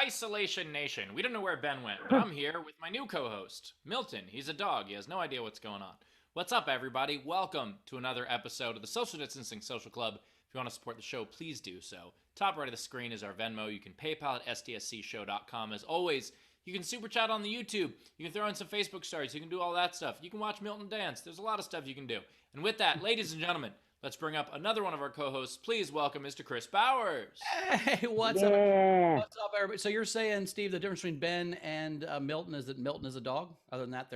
Isolation Nation. We don't know where Ben went, but I'm here with my new co-host, Milton. He's a dog. He has no idea what's going on. What's up, everybody? Welcome to another episode of the Social Distancing Social Club. If you want to support the show, please do so. Top right of the screen is our Venmo. You can PayPal at sdscshow.com. As always, you can super chat on the YouTube. You can throw in some Facebook stories. You can do all that stuff. You can watch Milton dance. There's a lot of stuff you can do. And with that, ladies and gentlemen, let's bring up another one of our co-hosts. Please welcome Mr. Chris Bowers. Hey, what's up? What's up, everybody? So you're saying, Steve, the difference between Ben and Milton is that Milton is a dog? Other than that,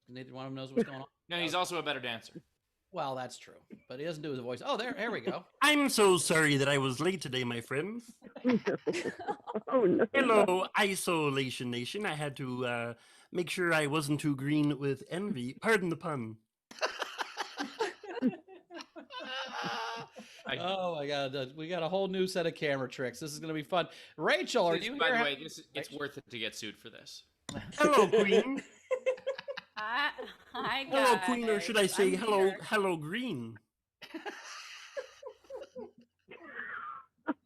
neither one of them knows what's going on? No, he's also a better dancer. Well, that's true. But he doesn't do his voice. Oh, here we go. I'm so sorry that I was late today, my friends. Oh, no. Hello, Isolation Nation. I had to make sure I wasn't too green with envy. Pardon the pun. Oh my God, we got a whole new set of camera tricks. This is going to be fun. Rachel, are you By here? the way, it's worth it to get sued for this. Hello, Queen. Hi, guys. Hello, Queen, or should I say hello, Green?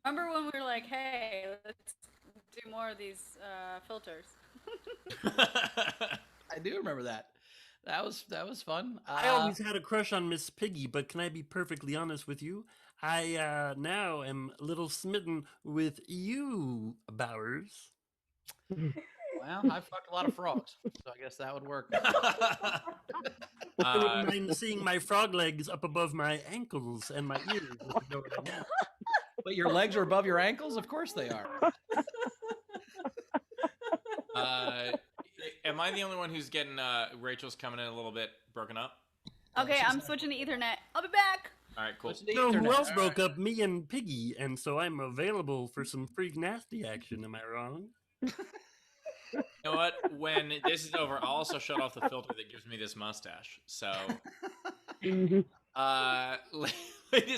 Remember when we were like, hey, let's do more of these filters? I do remember that. That was fun. I always had a crush on Miss Piggy, but can I be perfectly honest with you? I now am a little smitten with you, Bowers. Well, I fucked a lot of frogs, so I guess that would work. I wouldn't mind seeing my frog legs up above my ankles and my ears. If you know what I mean. But your legs are above your ankles? Of course they are. Am I the only one who's getting Rachel's coming in a little bit broken up? Okay, I'm switching to Ethernet. I'll be back. All right, cool. No, who else broke up? Me and Piggy, and so I'm available for some freak nasty action. Am I wrong? You know what? When this is over, I'll also shut off the filter that gives me this mustache. So, ladies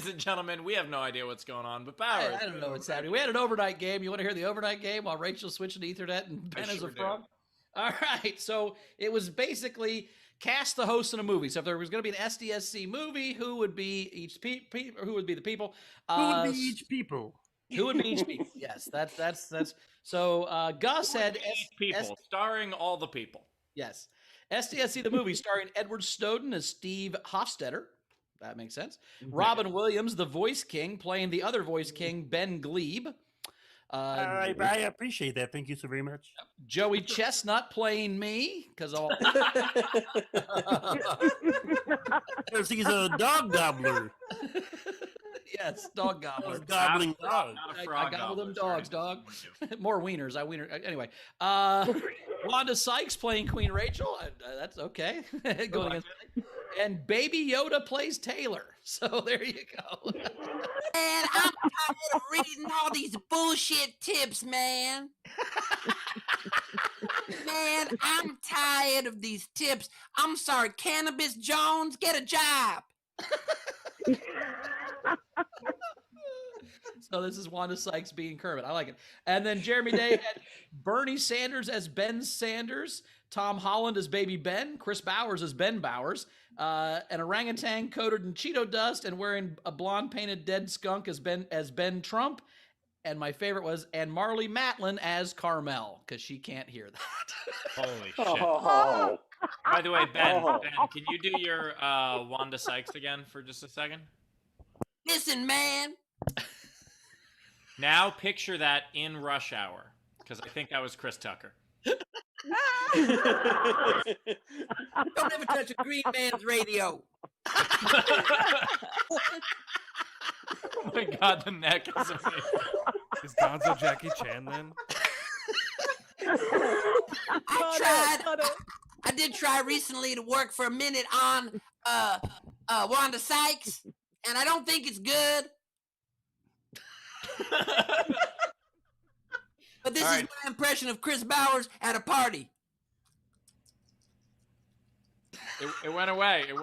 and gentlemen, we have no idea what's going on, but Bowers. I don't know what's happening. We had an overnight game. You want to hear the overnight game while Rachel's switching to Ethernet and Ben is a frog? All right. So it was basically cast the host in a movie. So if there was going to be an SDSC movie, who would be each who would be the people? Who would be each people? Who would be each people? Yes, that's. So Gus said Each people, starring all the people. Yes, SDSC the movie starring Edward Snowden as Steve Hofstetter. That makes sense. Robin Williams, the Voice King, playing the other Voice King, Ben Gleib. I appreciate that. Thank you so very much. Joey Chestnut playing me because Because he's a dog gobbler. Yes, dog gobbler. Gobbling dog. Not a I frog gobble them gobbler, dogs, sorry. dog. More wieners. Anyway, Wanda Sykes playing Queen Rachel. That's okay. Going against. And Baby Yoda plays Taylor. So there you go. Man, I'm tired of reading all these bullshit tips, man. Man, I'm tired of these tips. I'm sorry, Cannabis Jones, get a job. So this is Wanda Sykes being Kermit. I like it. And then Jeremy Day had Bernie Sanders as Ben Sanders, Tom Holland as Baby Ben, Chris Bowers as Ben Bowers, an orangutan coated in Cheeto dust and wearing a blonde painted dead skunk as Ben Trump. And my favorite was Marley Matlin as Carmel because she can't hear that. Holy shit. By the way, Ben, can you do your Wanda Sykes again for just a second? Listen, man. Now picture that in Rush Hour, because I think that was Chris Tucker. Don't ever touch a green man's radio. Oh my God, the neck is amazing. Is Gonzo Jackie Chan then? I did try recently to work for a minute on Wanda Sykes, and I don't think it's good. But this is my impression of Chris Bowers at a party. It went away. There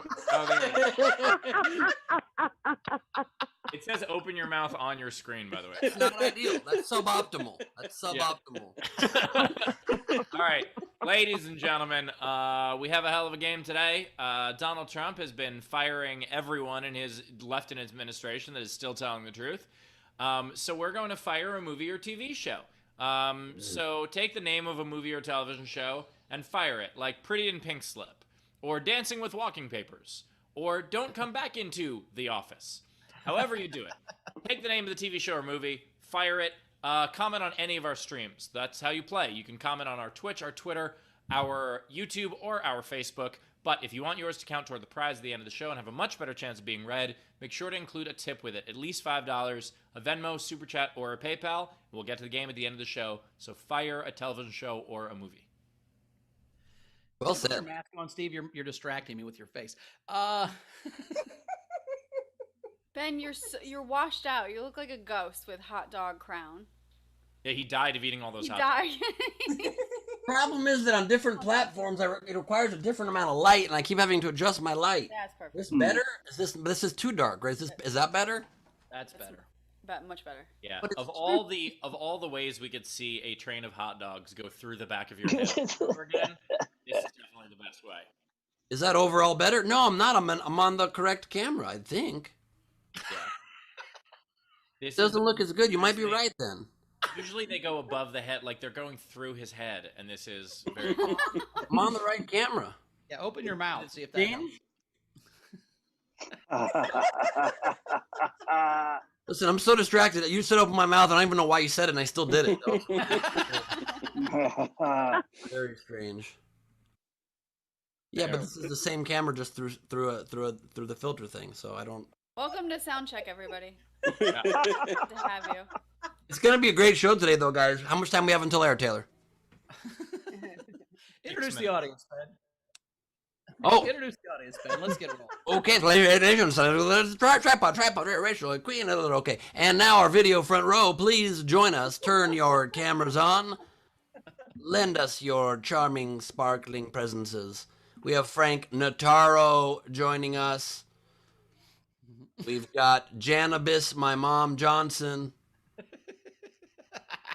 it says open your mouth on your screen, by the way. It's not ideal. That's suboptimal. All right, ladies and gentlemen, we have a hell of a game today. Donald Trump has been firing everyone in his left administration that is still telling the truth. So we're going to fire a movie or TV show. So take the name of a movie or television show and fire it, like Pretty in Pink Slip, or Dancing with Walking Papers, or Don't Come Back into The Office. However you do it. Take the name of the TV show or movie, fire it, comment on any of our streams. That's how you play. You can comment on our Twitch, our Twitter, our YouTube, or our Facebook. But if you want yours to count toward the prize at the end of the show and have a much better chance of being read, make sure to include a tip with it, at least $5, a Venmo, Super Chat, or a PayPal. We'll get to the game at the end of the show. So fire a television show or a movie. Well Put your said. mask on, Steve. You're distracting me with your face. Ben, you're washed out. You look like a ghost with hot dog crown. Yeah, he died of eating all those He hot died. dogs. Problem is that on different platforms, it requires a different amount of light, and I keep having to adjust my light. That's perfect. This better? This is too dark, right? Is that better? That's better. But much better. Yeah. But it's Of all the ways we could see a train of hot dogs go through the back of your head over again, this is definitely the best way. Is that overall better? No, I'm not. I'm on the correct camera, I think. Yeah. It This doesn't is- look as good. You might be Usually- right then. Usually they go above the head, like they're going through his head, and this is very cool. I'm on the right camera. Yeah, open your mouth. See if that helps. Listen, I'm so distracted. You said open my mouth, and I don't even know why you said it, and I still did it. Very strange. Yeah, but this is the same camera, just through the filter thing. So I don't. Welcome to Soundcheck, everybody. Yeah. Good to have you. It's gonna be a great show today, though, guys. How much time we have until air, Taylor? Introduce the minutes. audience, Ben. Oh, Introduce the audience, Ben. Let's get it rolling. okay. Tripod, racial, queen. Okay, and now our video front row. Please join us. Turn your cameras on. Lend us your charming, sparkling presences. We have Frank Notaro joining us. We've got Janabis, my mom, Johnson.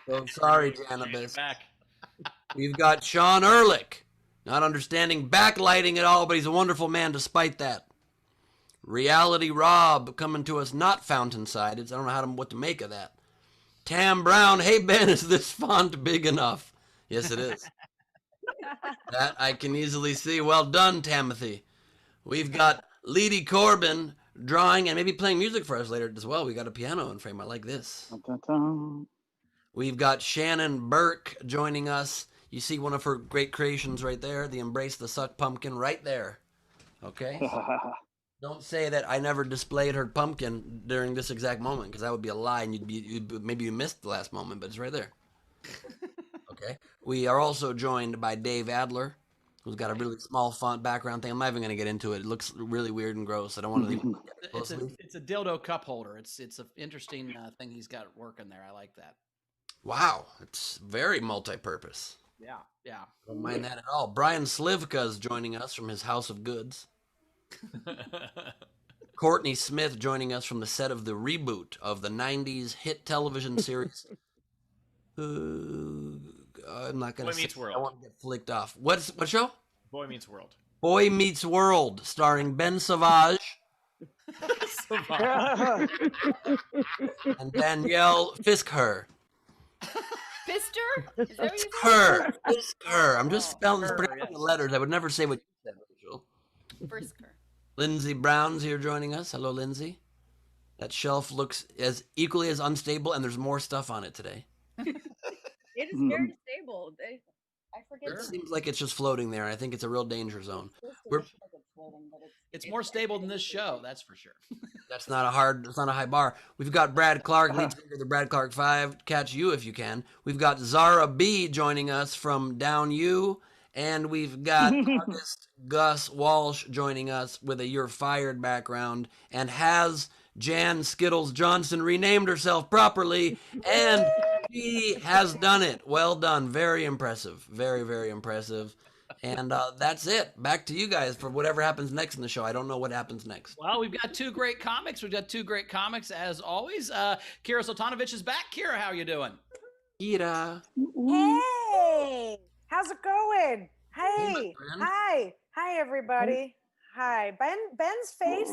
So sorry, Janabis. Back. We've got Sean Ehrlich, not understanding backlighting at all, but he's a wonderful man despite that. Reality Rob coming to us, not Fountainside. I don't know what to make of that. Tam Brown, hey Ben, is this font big enough? Yes, it is. That I can easily see. Well done, Timothy. We've got Leedy Corbin drawing and maybe playing music for us later as well. We got a piano in frame. I like this. We've got Shannon Burke joining us. You see one of her great creations right there, the Embrace the Suck pumpkin right there. Okay? Don't say that I never displayed her pumpkin during this exact moment, because that would be a lie, and maybe you missed the last moment, but it's right there. Okay? We are also joined by Dave Adler, who's got a really small font background thing. I'm not even going to get into it. It looks really weird and gross. I don't want to even look at it closely. It's a dildo cup holder. It's an interesting thing he's got working there. I like that. Wow, it's very multi-purpose. Yeah, yeah. Don't mind that at all. Brian Slivka is joining us from his House of Goods. Courtney Smith joining us from the set of the reboot of the 90s hit television series. I'm not going to Boy Meets say. World. I want to get flicked off. What show? Boy Meets World. Boy Meets World, starring Ben Savage and Danielle Fiskher. Fister? Is that what you said? Her. Fiskher. I'm just Her, pronouncing yes. the letters. I would never say what you said, Rachel. Frisker. Lindsay Brown's here joining us. Hello, Lindsay. That shelf looks as equally as unstable, and there's more stuff on it today. It is very stable. I forget. It seems like it's just floating there. I think it's a real danger zone. We're- It's more stable than this show, that's for sure. That's not a high bar. We've got Brad Clark, lead singer of the Brad Clark 5. Catch you if you can. We've got Zara B joining us from Down U. And we've got August Gus Walsh joining us with a You're Fired background. And has Jan Skittles Johnson renamed herself properly. And she has done it. Well done. Very impressive. Very, very impressive. And that's it. Back to you guys for whatever happens next in the show. I don't know what happens next. Well, we've got two great comics. As always. Kira Soltanovich is back. Kira, how are you doing? Ira. Hey, how's it going? Hey, friend. hi everybody. Hi. Ben's face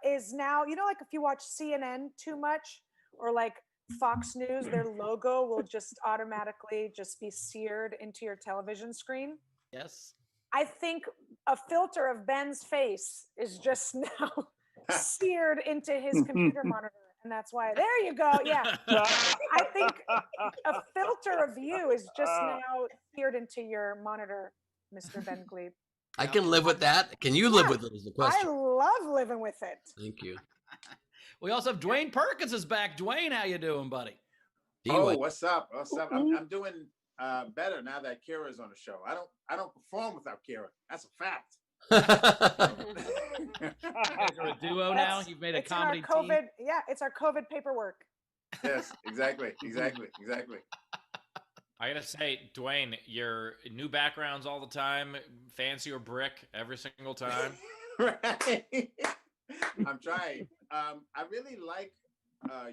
is now, like if you watch CNN too much or like Fox News, their logo will just automatically just be seared into your television screen. Yes. I think a filter of Ben's face is just now seared into his computer monitor. And that's why, there you go. Yeah. I think a filter of you is just now seared into your monitor, Mr. Ben Gleib. I can live with that. Can you live with it is the I question. love living with it. Thank you. We also have Dwayne Perkins is back. Dwayne, how you doing, buddy? Oh, what's up? What's up? I'm doing better now that Kira's on the show. I don't perform without Kira. That's a fact. You're a duo now. You've made a comedy COVID, team. Yeah, it's our COVID paperwork. Yes, exactly. I gotta say, Dwayne, your new backgrounds all the time, fancier brick every single time. Right. I'm trying. I really like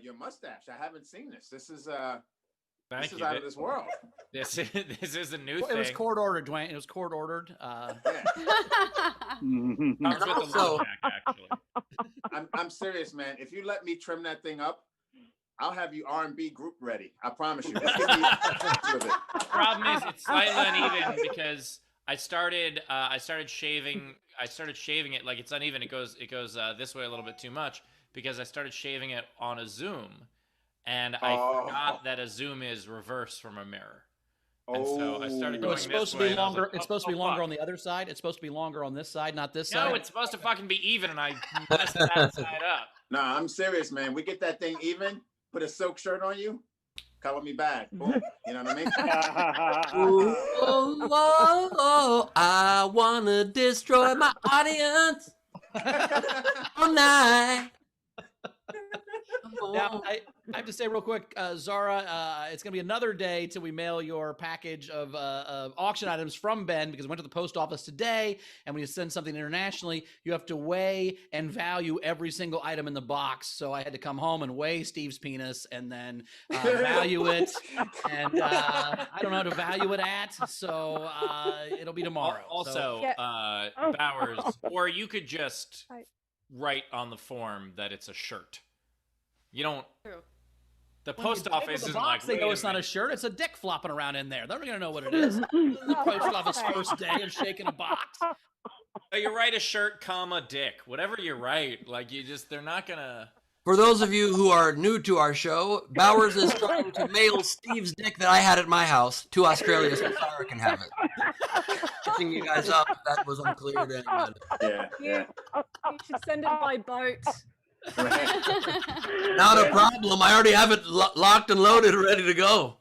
your mustache. I haven't seen this. This is Thank this you. is out of this world. This is a new It thing. was court ordered, Dwayne. It was court ordered. Comes with a little back, actually. I'm serious, man. If you let me trim that thing up, I'll have you R&B group ready. I promise you. Just give me with it. The problem is it's slightly uneven because I started shaving it like it's uneven. It goes this way a little bit too much because I started shaving it on a Zoom, and I forgot that a Zoom is reverse from a mirror. And so I started So going it's supposed this to way, be and I was longer. like, It's supposed to be longer on the other side. It's supposed to be longer on this side, not this side. No, it's supposed to fucking be even, and I messed that side up. Nah, I'm serious, man. We get that thing even, put a silk shirt on you, color me back. Boom. You know what I mean? Ooh, oh, oh, oh, I wanna destroy my audience all night. Now, I have to say real quick, Zara, it's going to be another day till we mail your package of auction items from Ben, because I went to the post office today, and when you send something internationally, you have to weigh and value every single item in the box. So I had to come home and weigh Steve's penis and then value it, and I don't know how to value it at, so it'll be tomorrow. Also, Bowers, or you could just write on the form that it's a shirt. You don't. True. The post office the isn't box, like. they know it's not a shirt; it's a dick flopping around in there. They're not gonna know what it is. The post office first day of shaking a box. So you write a shirt, comma, dick, whatever you write. Like they're not gonna. For those of you who are new to our show, Bowers is trying to mail Steve's dick that I had at my house to Australia so Sarah can have it. Catching you guys up, if that was unclear to anyone. Yeah. You should send it by boat. Not a problem. I already have it locked and loaded, ready to go.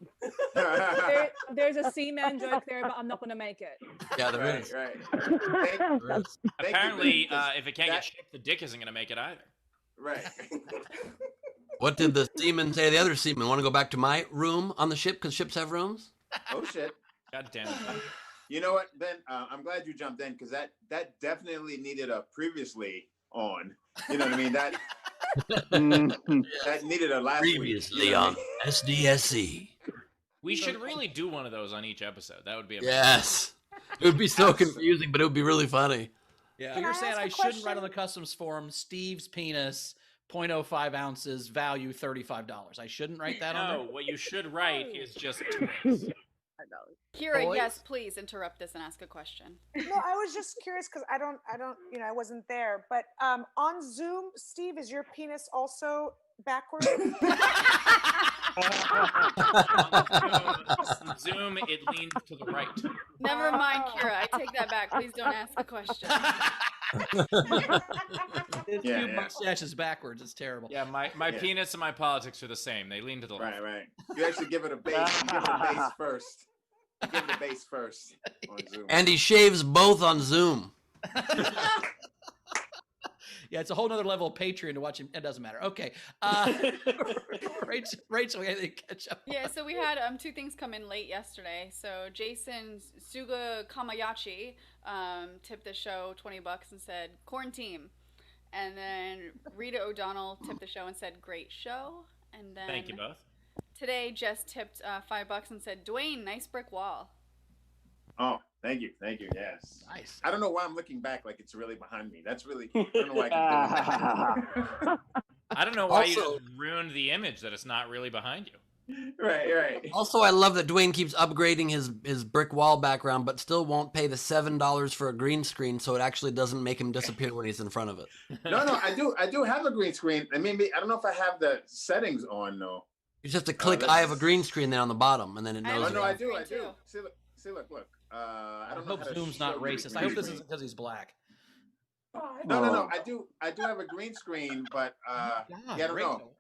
There's a seaman joke there, but I'm not going to make it. Yeah, there is. Right. Apparently, if it can't get shipped, the dick isn't gonna make it either. Right. What did the seaman say? The other seaman want to go back to my room on the ship because ships have rooms? Oh shit. God damn it. You know what, Ben? I'm glad you jumped in because that definitely needed a previously on. You know what I mean? That needed a last Previously week. You know on SDSC. We should really do one of those on each episode. That would be amazing. Yes. It would be so confusing, but it would be really funny. Yeah. Can You're I saying ask a I shouldn't write question? on the customs form Steve's penis, 0.05 ounces, value $35. I shouldn't write that on No, there? what you should write is just toys. Kira, Boys? yes, please interrupt this and ask a question. No, I was just curious because I don't, I wasn't there. But on Zoom, Steve, is your penis also backward? On Zoom, it leans to the right. Never mind, Kira. I take that back. Please don't ask the question. His Yeah, cute yeah. mustache is backwards. It's terrible. Yeah, my penis and my politics are the same. They lean to the left. Right. You actually give it a base. You give it a base first. You give it a base first on Zoom. And he shaves both on Zoom. Yeah, it's a whole nother level of Patreon to watch him. It doesn't matter. Okay. Rachel, we had to catch up. Yeah, so we had two things come in late yesterday. So Jason Suga Kamayachi tipped the show $20 and said quarantine, and then Rita O'Donnell tipped the show and said great show, and then Thank you both. today Jess tipped $5 and said Dwayne, nice brick wall. Oh, thank you. Yes. Nice. I don't know why I'm looking back like it's really behind me. That's really. I don't know why I can do that. I don't know why you Also- just ruined the image that it's not really behind you. Right. Also, I love that Dwayne keeps upgrading his brick wall background, but still won't pay the $7 for a green screen, so it actually doesn't make him disappear when he's in front of it. No, I do have a green screen. I mean, I don't know if I have the settings on though. You just have to click let's- I have a green screen there on the bottom, and then it I have knows. Oh no, green I do. screen, too. See, look. I I don't know hope how to Zoom's not show you the racist. I green hope this screen. isn't because he's black. No. I do have a green screen, but God, yeah, I don't know. Rachel.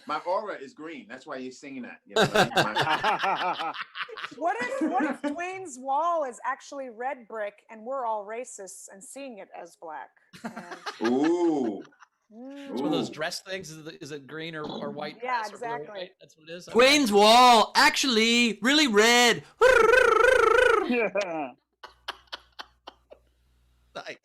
My aura is green. That's why you're singing that. You know what I mean? What if Dwayne's wall is actually red brick and we're all racists and seeing it as black? And- Ooh. It's one of those dress things. Is it green or white? Yeah, dress or blue or exactly. white? That's what it is. Dwayne's wall actually really red. Yeah. Like,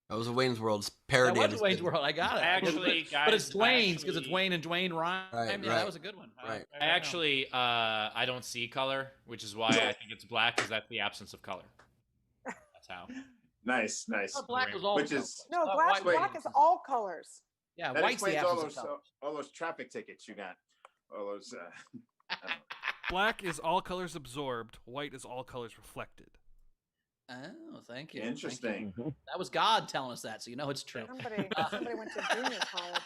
That was a Wayne's World's that parody. was of his Wayne's bit. World. I got it. Actually, but it's guys, Dwayne's because it's actually- Wayne and Dwayne rhyme. Right, Yeah, right. that was a good one. Right. I actually, I don't see color, which is why I think it's black, because that's the absence of color. That's how. Nice. Oh, black was all. Which the is- colors. No, Oh, black white- is all colors. Yeah, That white's the explains absence of color. all those traffic tickets you got. All those. I don't know. Black is all colors absorbed. White is all colors reflected. Oh, thank you. Interesting. That was God telling us that, so you know it's true. Somebody went to junior college.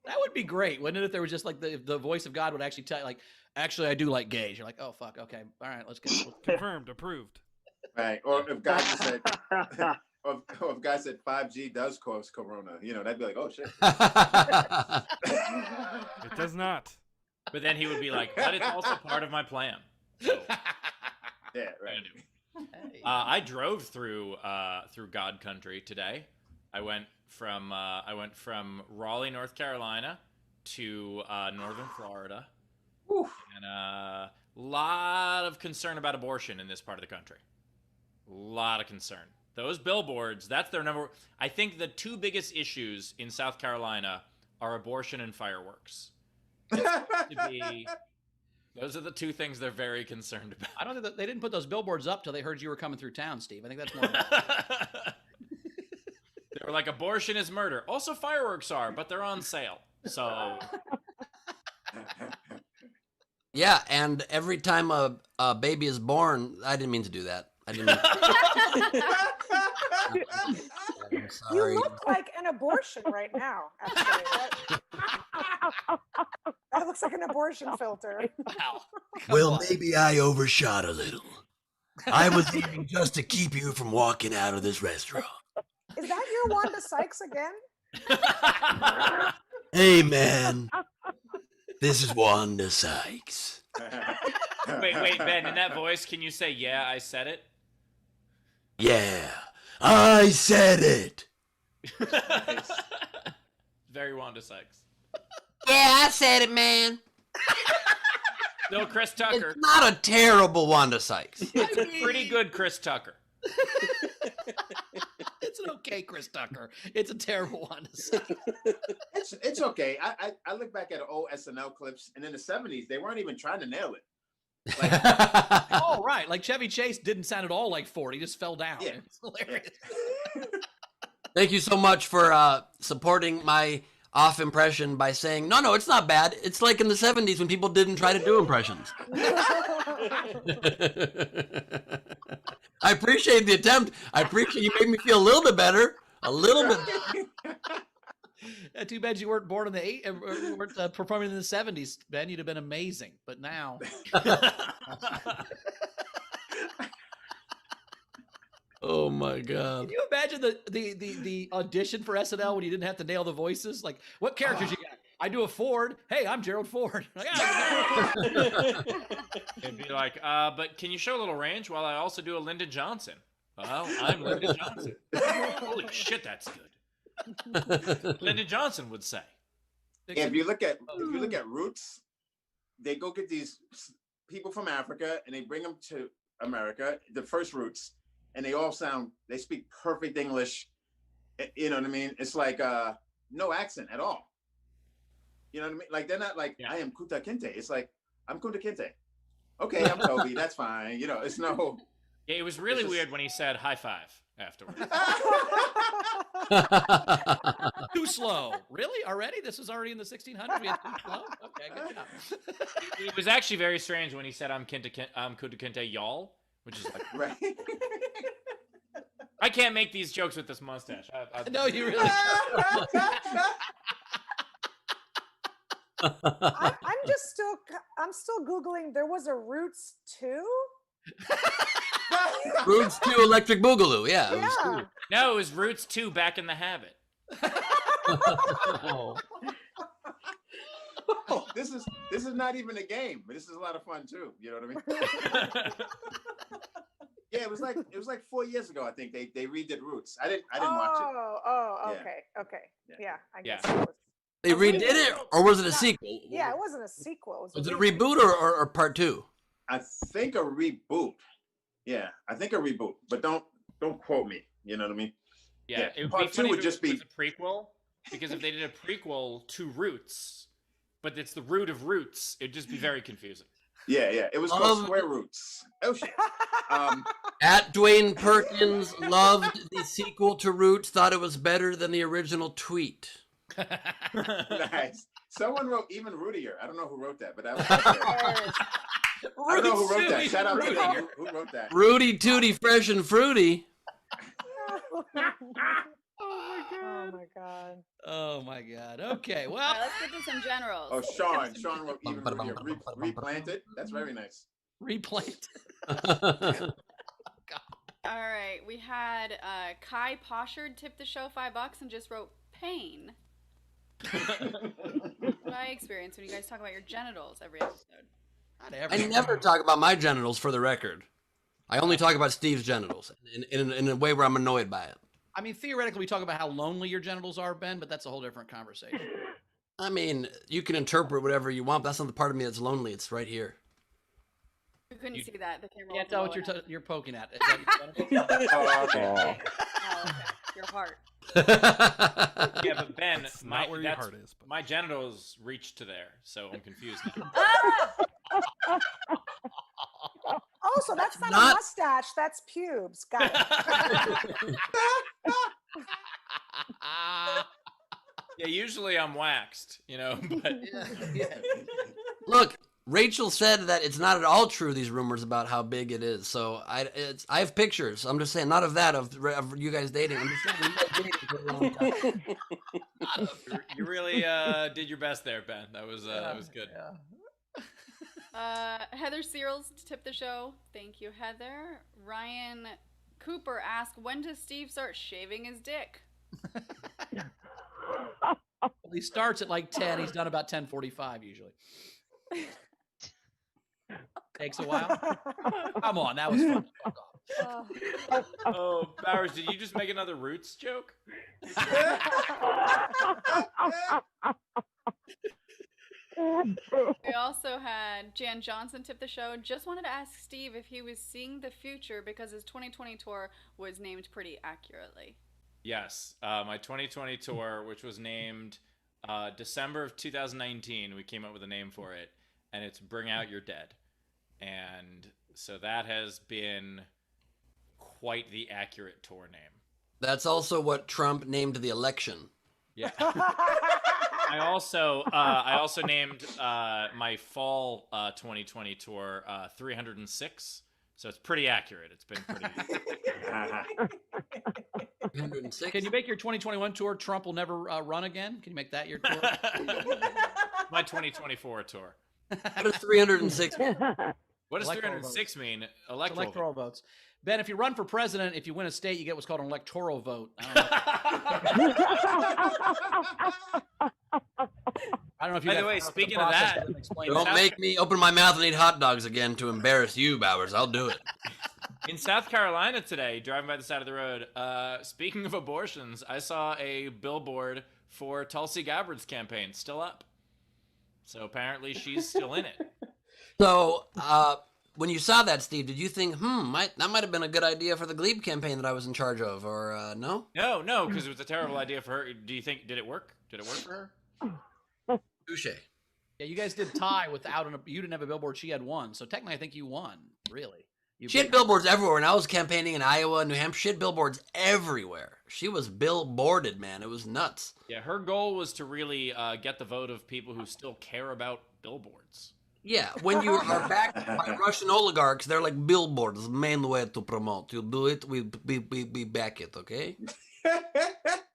That would be great, wouldn't it? If there was just like the voice of God would actually tell you, like, actually, I do like gays. You're like, oh fuck, okay, all right, let's get. Confirmed, approved. Right. Or if God just said, or if God said 5G does cause corona, that'd be like, oh shit. It does not. But then he would be like, but it's also part of my plan. So, Yeah, what right. am I gonna do? I drove through God country today. I went from Raleigh, North Carolina, to northern Florida, and a lot of concern about abortion in this part of the country. A lot of concern. Those billboards, that's their number. I think the two biggest issues in South Carolina are abortion and fireworks. Those are the two things they're very concerned about. I don't think that they didn't put those billboards up till they heard you were coming through town, Steve. I think that's more. They were like, abortion is murder. Also, fireworks are, but they're on sale. So, Yeah, and every time a baby is born, I didn't mean to do that. I didn't. I'm You sorry. look like an abortion right now. Actually, that looks like an abortion filter. Wow. Well, maybe I overshot a little. I was aiming just to keep you from walking out of this restaurant. Is that your Wanda Sykes again? Hey, man. This is Wanda Sykes. wait, Ben, in that voice, can you say, yeah, I said it? Yeah, I said it. Nice. Very Wanda Sykes. Yeah, I said it, man. No, Chris Tucker. It's not a terrible Wanda Sykes. It's a pretty good Chris Tucker. It's an okay Chris Tucker. It's a terrible one to say. It's okay. I look back at old SNL clips, and in the 70s, they weren't even trying to nail it. Oh, right. Like Chevy Chase didn't sound at all like Ford. He just fell down. Yeah. It's hilarious. Thank you so much for supporting my off impression by saying, no, it's not bad. It's like in the 70s when people didn't try to do impressions. I appreciate the attempt. I appreciate you made me feel a little bit better. A little bit. Too bad you weren't born in the weren't performing in the 70s, Ben. You'd have been amazing. But now, Oh my God. can you imagine the audition for SNL when you didn't have to nail the voices? Like, what characters you got? I do a Ford. Hey, I'm Gerald Ford. Like, It'd be like, but can you show a little range while I also do a Lyndon Johnson? Well, I'm Lyndon Johnson. Holy shit, that's good. Lyndon Johnson would say. Yeah, if you look at Roots, they go get these people from Africa and they bring them to America, the first Roots, and they speak perfect English. You know what I mean? It's like no accent at all. You know what I mean? Like they're not like, I am Kuta Kinte. It's like, I'm Kuta Kinte. Okay, I'm Toby. That's fine. You know, it's no. Yeah, it was really just- weird when he said high five afterwards. Too slow. Really? Already? This was already in the 1600s? We had too slow? Okay, good job. It was actually very strange when he said, I'm Kunta Kinte y'all, which is like, Right. I can't make these jokes with this mustache. No, you really I'm still Googling. There was a Roots 2? Roots 2 Electric Boogaloo. Yeah. It was cool. No, it was Roots 2 Back in the Habit. This is not even a game, but this is a lot of fun too. You know what I mean? Yeah, it was like 4 years ago. I think they redid Roots. I didn't watch it. Oh, Yeah. okay. Yeah, I guess Yeah. it was. They redid it, or was it a sequel? Yeah, it wasn't a sequel. Was it a reboot or part 2? I think a reboot. Yeah, I think a reboot. But don't quote me. You know what I mean? Yeah, it would Part be two funny would if just it was be- a prequel, because if they did a prequel to Roots, but it's the root of Roots, it'd just be very confusing. Yeah. It was called Square Roots. Oh shit. At Dwayne Perkins loved the sequel to Roots, thought it was better than the original tweet. Nice. Someone wrote even Rudier. I don't know who wrote that, but that was I don't know who wrote that. Shout out to them. Who wrote that? Rudy Tooty Fresh and Fruity. Oh my God. Okay, All well, right, let's get to some generals. Oh, Sean wrote even Rudier. Replanted. That's very nice. replant. All right, we had Kai Poshard tip the show $5 and just wrote pain. What I experience when you guys talk about your genitals every episode. I never talk about my genitals, for the record. I only talk about Steve's genitals in a way where I'm annoyed by it. I mean, theoretically, we talk about how lonely your genitals are, Ben, but that's a whole different conversation. I mean, you can interpret whatever you want, but that's not the part of me that's lonely. It's right here. You couldn't see that. The camera. Yeah, was tell what low enough. you're poking at. Is that your genitals? Oh, okay. Oh, okay. Your heart. Yeah, but Ben, Not where your heart is. But... my genitals reach to there, so I'm confused now. Oh, so that's not a mustache. That's pubes. Got it. Yeah, usually I'm waxed, but Look, Rachel said that it's not at all true, these rumors about how big it is. So I have pictures. I'm just saying, not of that, of you guys dating. I'm just saying, you guys dating for a long time. you really did your best there, Ben. That was good. Yeah. Heather Searles tipped the show. Thank you, Heather. Ryan Cooper asked, when does Steve start shaving his dick? Well, he starts at like 10. He's done about 10:45 usually. Takes a while. Come on, that was fun. Fuck off. Oh, Bowers, did you just make another Roots joke? We also had Jan Johnson tip the show. Just wanted to ask Steve if he was seeing the future because his 2020 tour was named pretty accurately. Yes, my 2020 tour, which was named December of 2019, we came up with a name for it, and it's Bring Out Your Dead. And so that has been quite the accurate tour name. That's also what Trump named the election. Yeah. I also named my fall 2020 tour 306. So it's pretty accurate. It's been pretty. 306. Can you make your 2021 tour Trump will never run again? Can you make that your tour? My 2024 tour. What is 306? What does Electoral 306 mean? Electoral votes. Ben, if you run for president, if you win a state, you get what's called an electoral vote. I don't know if you. By the way, speaking of that, Don't make me open my mouth and eat hot dogs again to embarrass you, Bowers. I'll do it. in South Carolina today, driving by the side of the road, speaking of abortions, I saw a billboard for Tulsi Gabbard's campaign still up. So apparently she's still in it. So, when you saw that, Steve, did you think, that might have been a good idea for the Gleib campaign that I was in charge of, or no? No, because it was a terrible idea for her. Do you think, did it work? Did it work for her? Touche. Yeah, you guys did tie without you didn't have a billboard. She had one, so technically, I think you won. Really? She had billboards everywhere. When I was campaigning in Iowa and New Hampshire, she had billboards everywhere. She was billboarded, man. It was nuts. Yeah, her goal was to really get the vote of people who still care about billboards. Yeah, when you are backed by Russian oligarchs, they're like billboards, main way to promote. You do it, we back it, okay?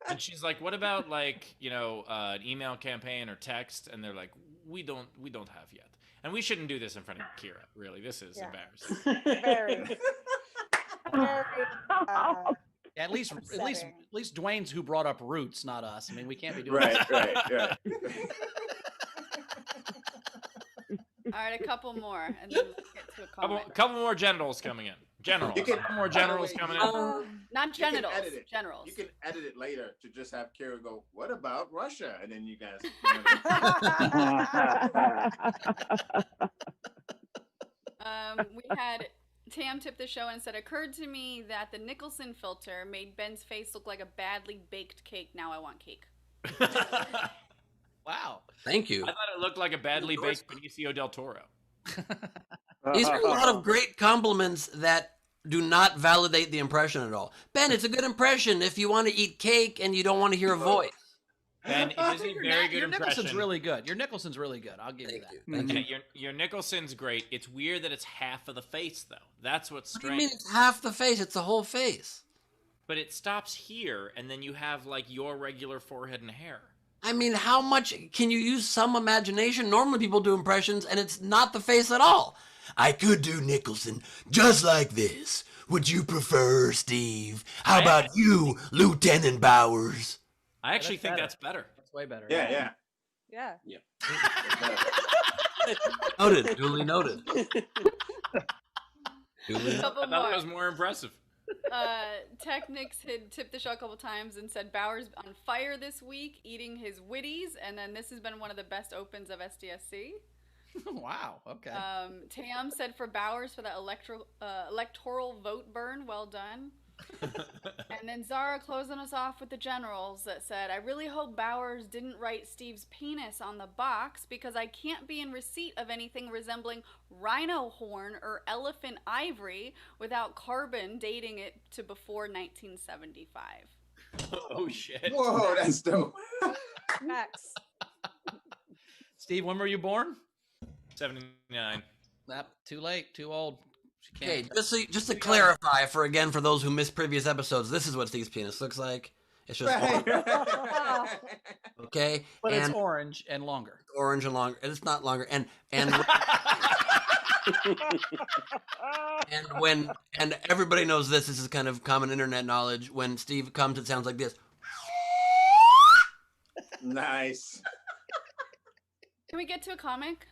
And she's like, "What about like an email campaign or text?" And they're like, "We don't have yet." And we shouldn't do this in front of Kira. Really, this is embarrassing. Very. At least Dwayne's who brought up roots, not us. I mean, we can't be doing Right. All right, a couple more, and then let's get to a comment. Couple more generals coming in. Generals. Couple more generals coming in. Not genitals. Edit it. Generals. You can edit it later to just have Kira go, "What about Russia?" And then you guys. We had Tam tip the show and said, "Occurred to me that the Nicholson filter made Ben's face look like a badly baked cake. Now I want cake." Wow. Thank you. I thought it looked like a badly baked Benicio del Toro. These are a lot of great compliments that do not validate the impression at all. Ben, it's a good impression if you want to eat cake and you don't want to hear a voice. Ben, it is a very good your impression. Nicholson's really good. Your Nicholson's really good. I'll give you that. Thank you. Your Nicholson's great. It's weird that it's half of the face, though. That's what's What do strange. you mean it's half the face? It's the whole face. But it stops here, and then you have like your regular forehead and hair. I mean, how much can you use some imagination? Normally people do impressions and it's not the face at all. I could do Nicholson just like this. Would you prefer, Steve? How about you, Lieutenant Bowers? I actually think that's better. That's way better. Yeah. Noted. Duly noted. A couple I thought more. that was more impressive. Technics had tipped the show a couple times and said Bauer's on fire this week, eating his Wheaties, and then this has been one of the best opens of SDSC. Wow. Okay. Tam said for Bowers for that electoral vote burn, well done. And then Zara closing us off with the generals that said, "I really hope Bowers didn't write Steve's penis on the box because I can't be in receipt of anything resembling rhino horn or elephant ivory without carbon dating it to before 1975. Oh shit. Whoa, that's dope. Max. Steve, when were you born? 79. Too late. Too old. She Okay, can't. just to clarify for those who missed previous episodes, this is what Steve's penis looks like. It's just okay, But and it's orange and longer. orange and longer, and it's not longer, and and everybody knows this. This is kind of common internet knowledge. When Steve comes, it sounds like this. Nice. Can we get to a comic?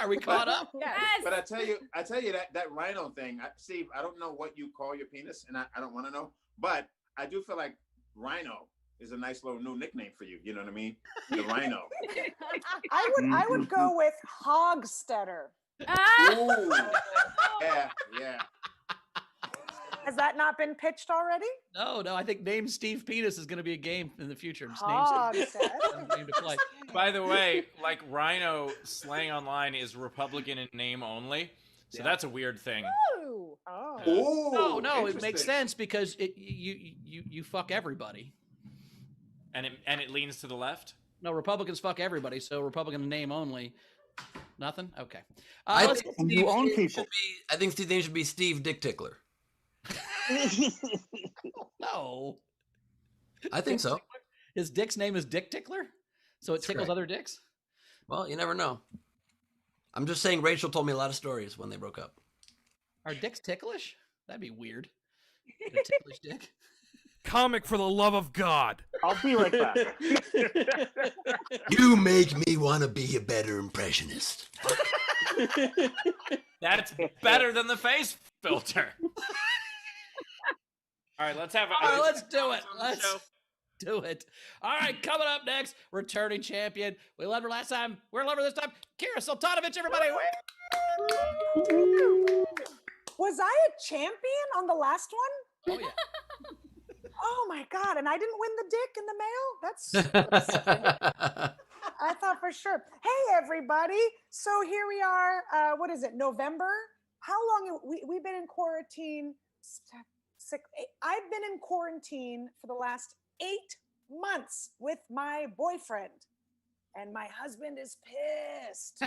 Are we caught up? Yes. But I tell you that rhino thing, Steve. I don't know what you call your penis, and I don't want to know. But I do feel like rhino is a nice little new nickname for you. You know what I mean? The rhino. I would go with Hofstetter. Ooh. Yeah. Has that not been pitched already? No. I think Name Steve Penis is going to be a game in the future. Just Hofstetter. name to play. By the way, like rhino slang online is Republican in name only. So that's a weird thing. Ooh. Oh. Ooh. No, it makes interesting. sense because you fuck everybody. And it leans to the left. No, Republicans fuck everybody, so Republican in name only. Nothing? Okay. I Let's- think And you own Steve's name people. I think Steve's name should be Steve Dick Tickler. no. I think so. His dick's name is Dick Tickler? So it tickles correct. other dicks? Well, you never know. I'm just saying Rachel told me a lot of stories when they broke up. Are dicks ticklish? That'd be weird. A ticklish dick? Comic for the love of God. I'll be right back. You make me want to be a better impressionist. That's better than the face filter. All right, let's have All right, let's do it. on the Let's show. do it. All right, coming up next, returning champion. We loved her last time. We're loving her this time. Kira Soltanovich, everybody. Was I a champion on the last one? Oh, yeah. Oh my God. And I didn't win the dick in the mail? That's I thought for sure. Hey, everybody. So here we are. What is it? November how long we've been in quarantine? I've been in quarantine for the last 8 months with my boyfriend, and my husband is pissed.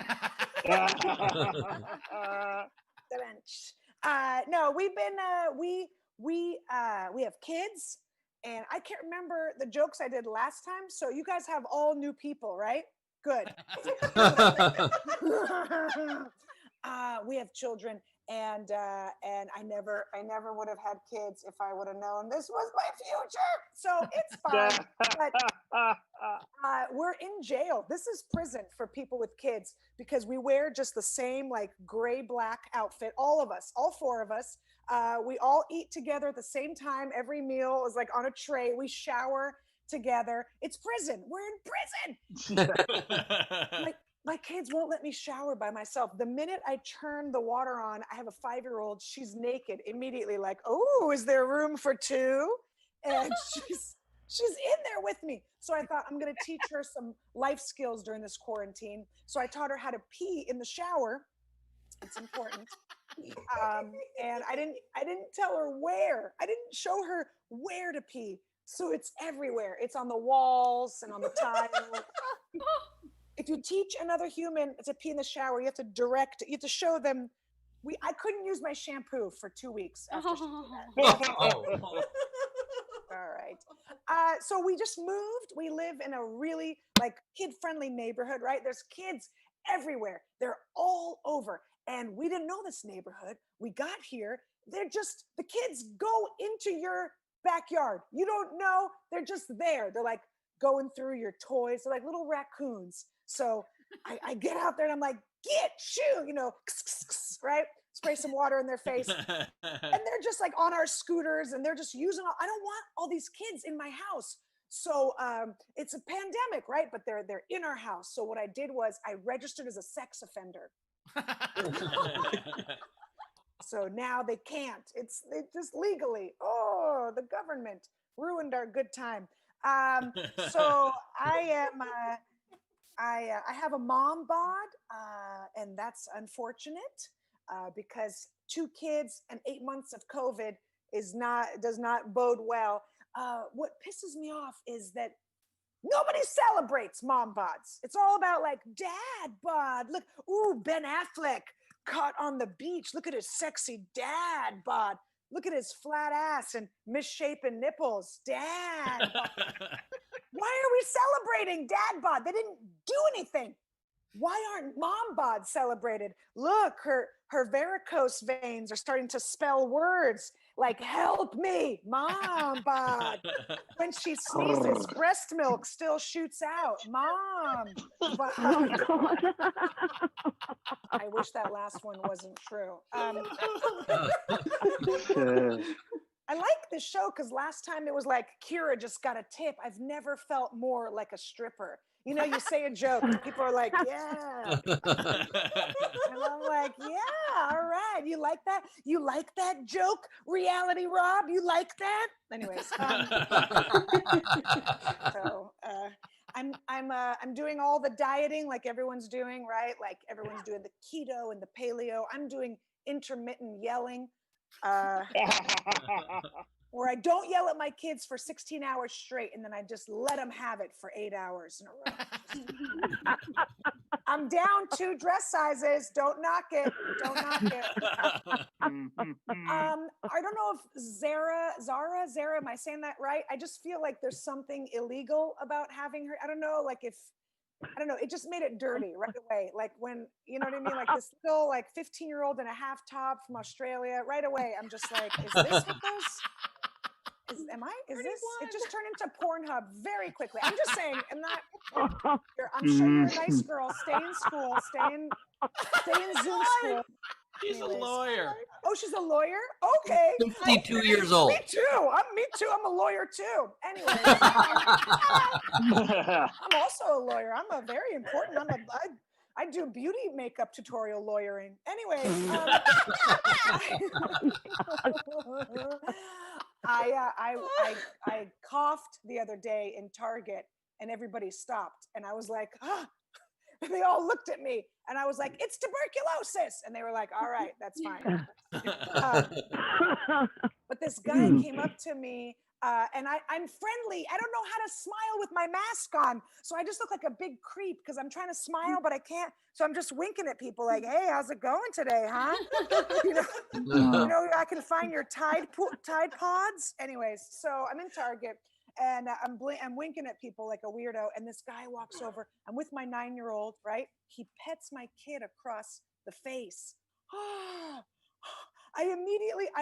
No, we've been we have kids, and I can't remember the jokes I did last time. So you guys have all new people, right? Good. We have children, and I never would have had kids if I would have known this was my future. So it's fine. But we're in jail. This is prison for people with kids because we wear just the same like gray black outfit. All of us, all 4 of us. We all eat together at the same time. Every meal is like on a tray. We shower together. It's prison. We're in prison. My kids won't let me shower by myself. The minute I turn the water on, I have a 5-year-old. She's naked immediately, like, oh, is there room for 2? And she's in there with me. So I thought I'm going to teach her some life skills during this quarantine. So I taught her how to pee in the shower. It's important. And I didn't tell her where. I didn't show her where to pee. So it's everywhere. It's on the walls and on the tile. If you teach another human to pee in the shower, you have to direct. You have to show them. I couldn't use my shampoo for 2 weeks after she did that. All right. So we just moved. We live in a really like kid-friendly neighborhood, right? There's kids everywhere. They're all over. And we didn't know this neighborhood. We got here. The kids go into your backyard. You don't know. They're just there. They're like going through your toys. They're like little raccoons. So I get out there and I'm like, shoo, right? Spray some water in their face. And they're just like on our scooters and they're just using I don't want all these kids in my house. So it's a pandemic, right? But they're in our house. So what I did was I registered as a sex offender. So now they can't. It's just legally. Oh, the government ruined our good time. So I am. I have a mom bod, and that's unfortunate because 2 kids and 8 months of COVID does not bode well. What pisses me off is that nobody celebrates mom bods. It's all about like dad bod. Look, ooh, Ben Affleck caught on the beach. Look at his sexy dad bod. Look at his flat ass and misshapen nipples. Dad bod. Why are we celebrating dad bod? They didn't do anything. Why aren't mom bods celebrated? Look, her varicose veins are starting to spell words like help me, mom bod. When she sneezes, breast milk still shoots out. Mom bod. Oh, God. I wish that last one wasn't true. I like this show because last time it was like Kira just got a tip. I've never felt more like a stripper. You know, you say a joke and people are like, yeah. And I'm like, yeah, all right. You like that? You like that joke, Reality Rob? You like that? Anyways. So I'm doing all the dieting like everyone's doing, right? Like everyone's doing the keto and the paleo. I'm doing intermittent yelling. Where I don't yell at my kids for 16 hours straight and then I just let them have it for 8 hours in a row. I'm down 2 dress sizes. Don't knock it. Don't knock it. I don't know if Zara, am I saying that right? I just feel like there's something illegal about having her. I don't know, it just made it dirty right away. Like when, you know what I mean? Like this little like 15-year-old in a half top from Australia, right away. I'm just like, is this what this? It just turned into Pornhub very quickly. I'm just saying, I'm sure you're a nice girl. Stay in school. Stay in Zoom school. She's a lawyer. Oh, she's a lawyer? Okay. 52 years old. Me too. I'm a lawyer too. Anyway. I'm also a lawyer. I'm a very important. I do beauty makeup tutorial lawyering. Anyway. I coughed the other day in Target and everybody stopped. And I was like, They all looked at me, and I was like, "It's tuberculosis," and they were like, "All right, that's fine." But this guy came up to me, and I'm friendly. I don't know how to smile with my mask on, so I just look like a big creep because I'm trying to smile, but I can't. So I'm just winking at people like, "Hey, how's it going today, huh?" I can find your Tide Pods. Anyways, so I'm in Target. And I'm winking at people like a weirdo. And this guy walks over. I'm with my 9-year-old, right? He pets my kid across the face. I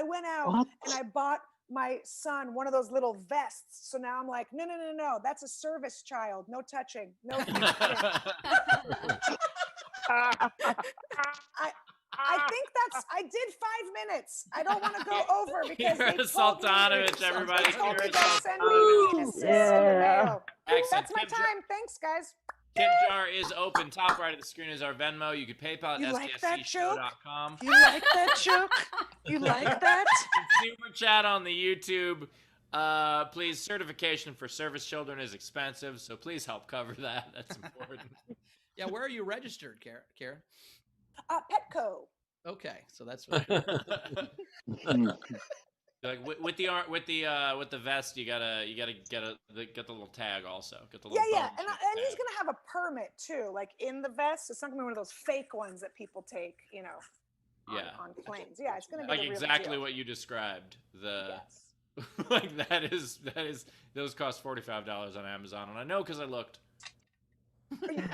went out and I bought my son one of those little vests. So now I'm like, no, that's a service child. No touching. No touching. I think I did 5 minutes. I don't want to go over because they told Soltanovich, everybody. They told me to send me penises in the mail. That's my time. Thanks, guys. Tip jar is open. Top right of the screen is our Venmo. You can PayPal at stscshow.com. You like that joke? You like that? Super chat on the YouTube. Please, certification for service children is expensive, so please help cover that. That's important. Yeah, where are you registered, Karen? Petco. Okay, so that's what. Like with the vest, you gotta get the little tag also. Get the little and he's gonna have a permit too, like in the vest. It's not gonna be one of those fake ones that people take, on planes. Yeah, it's gonna be like the real exactly deal. what you described. Yes. Like that is those cost $45 on Amazon, and I know because I looked.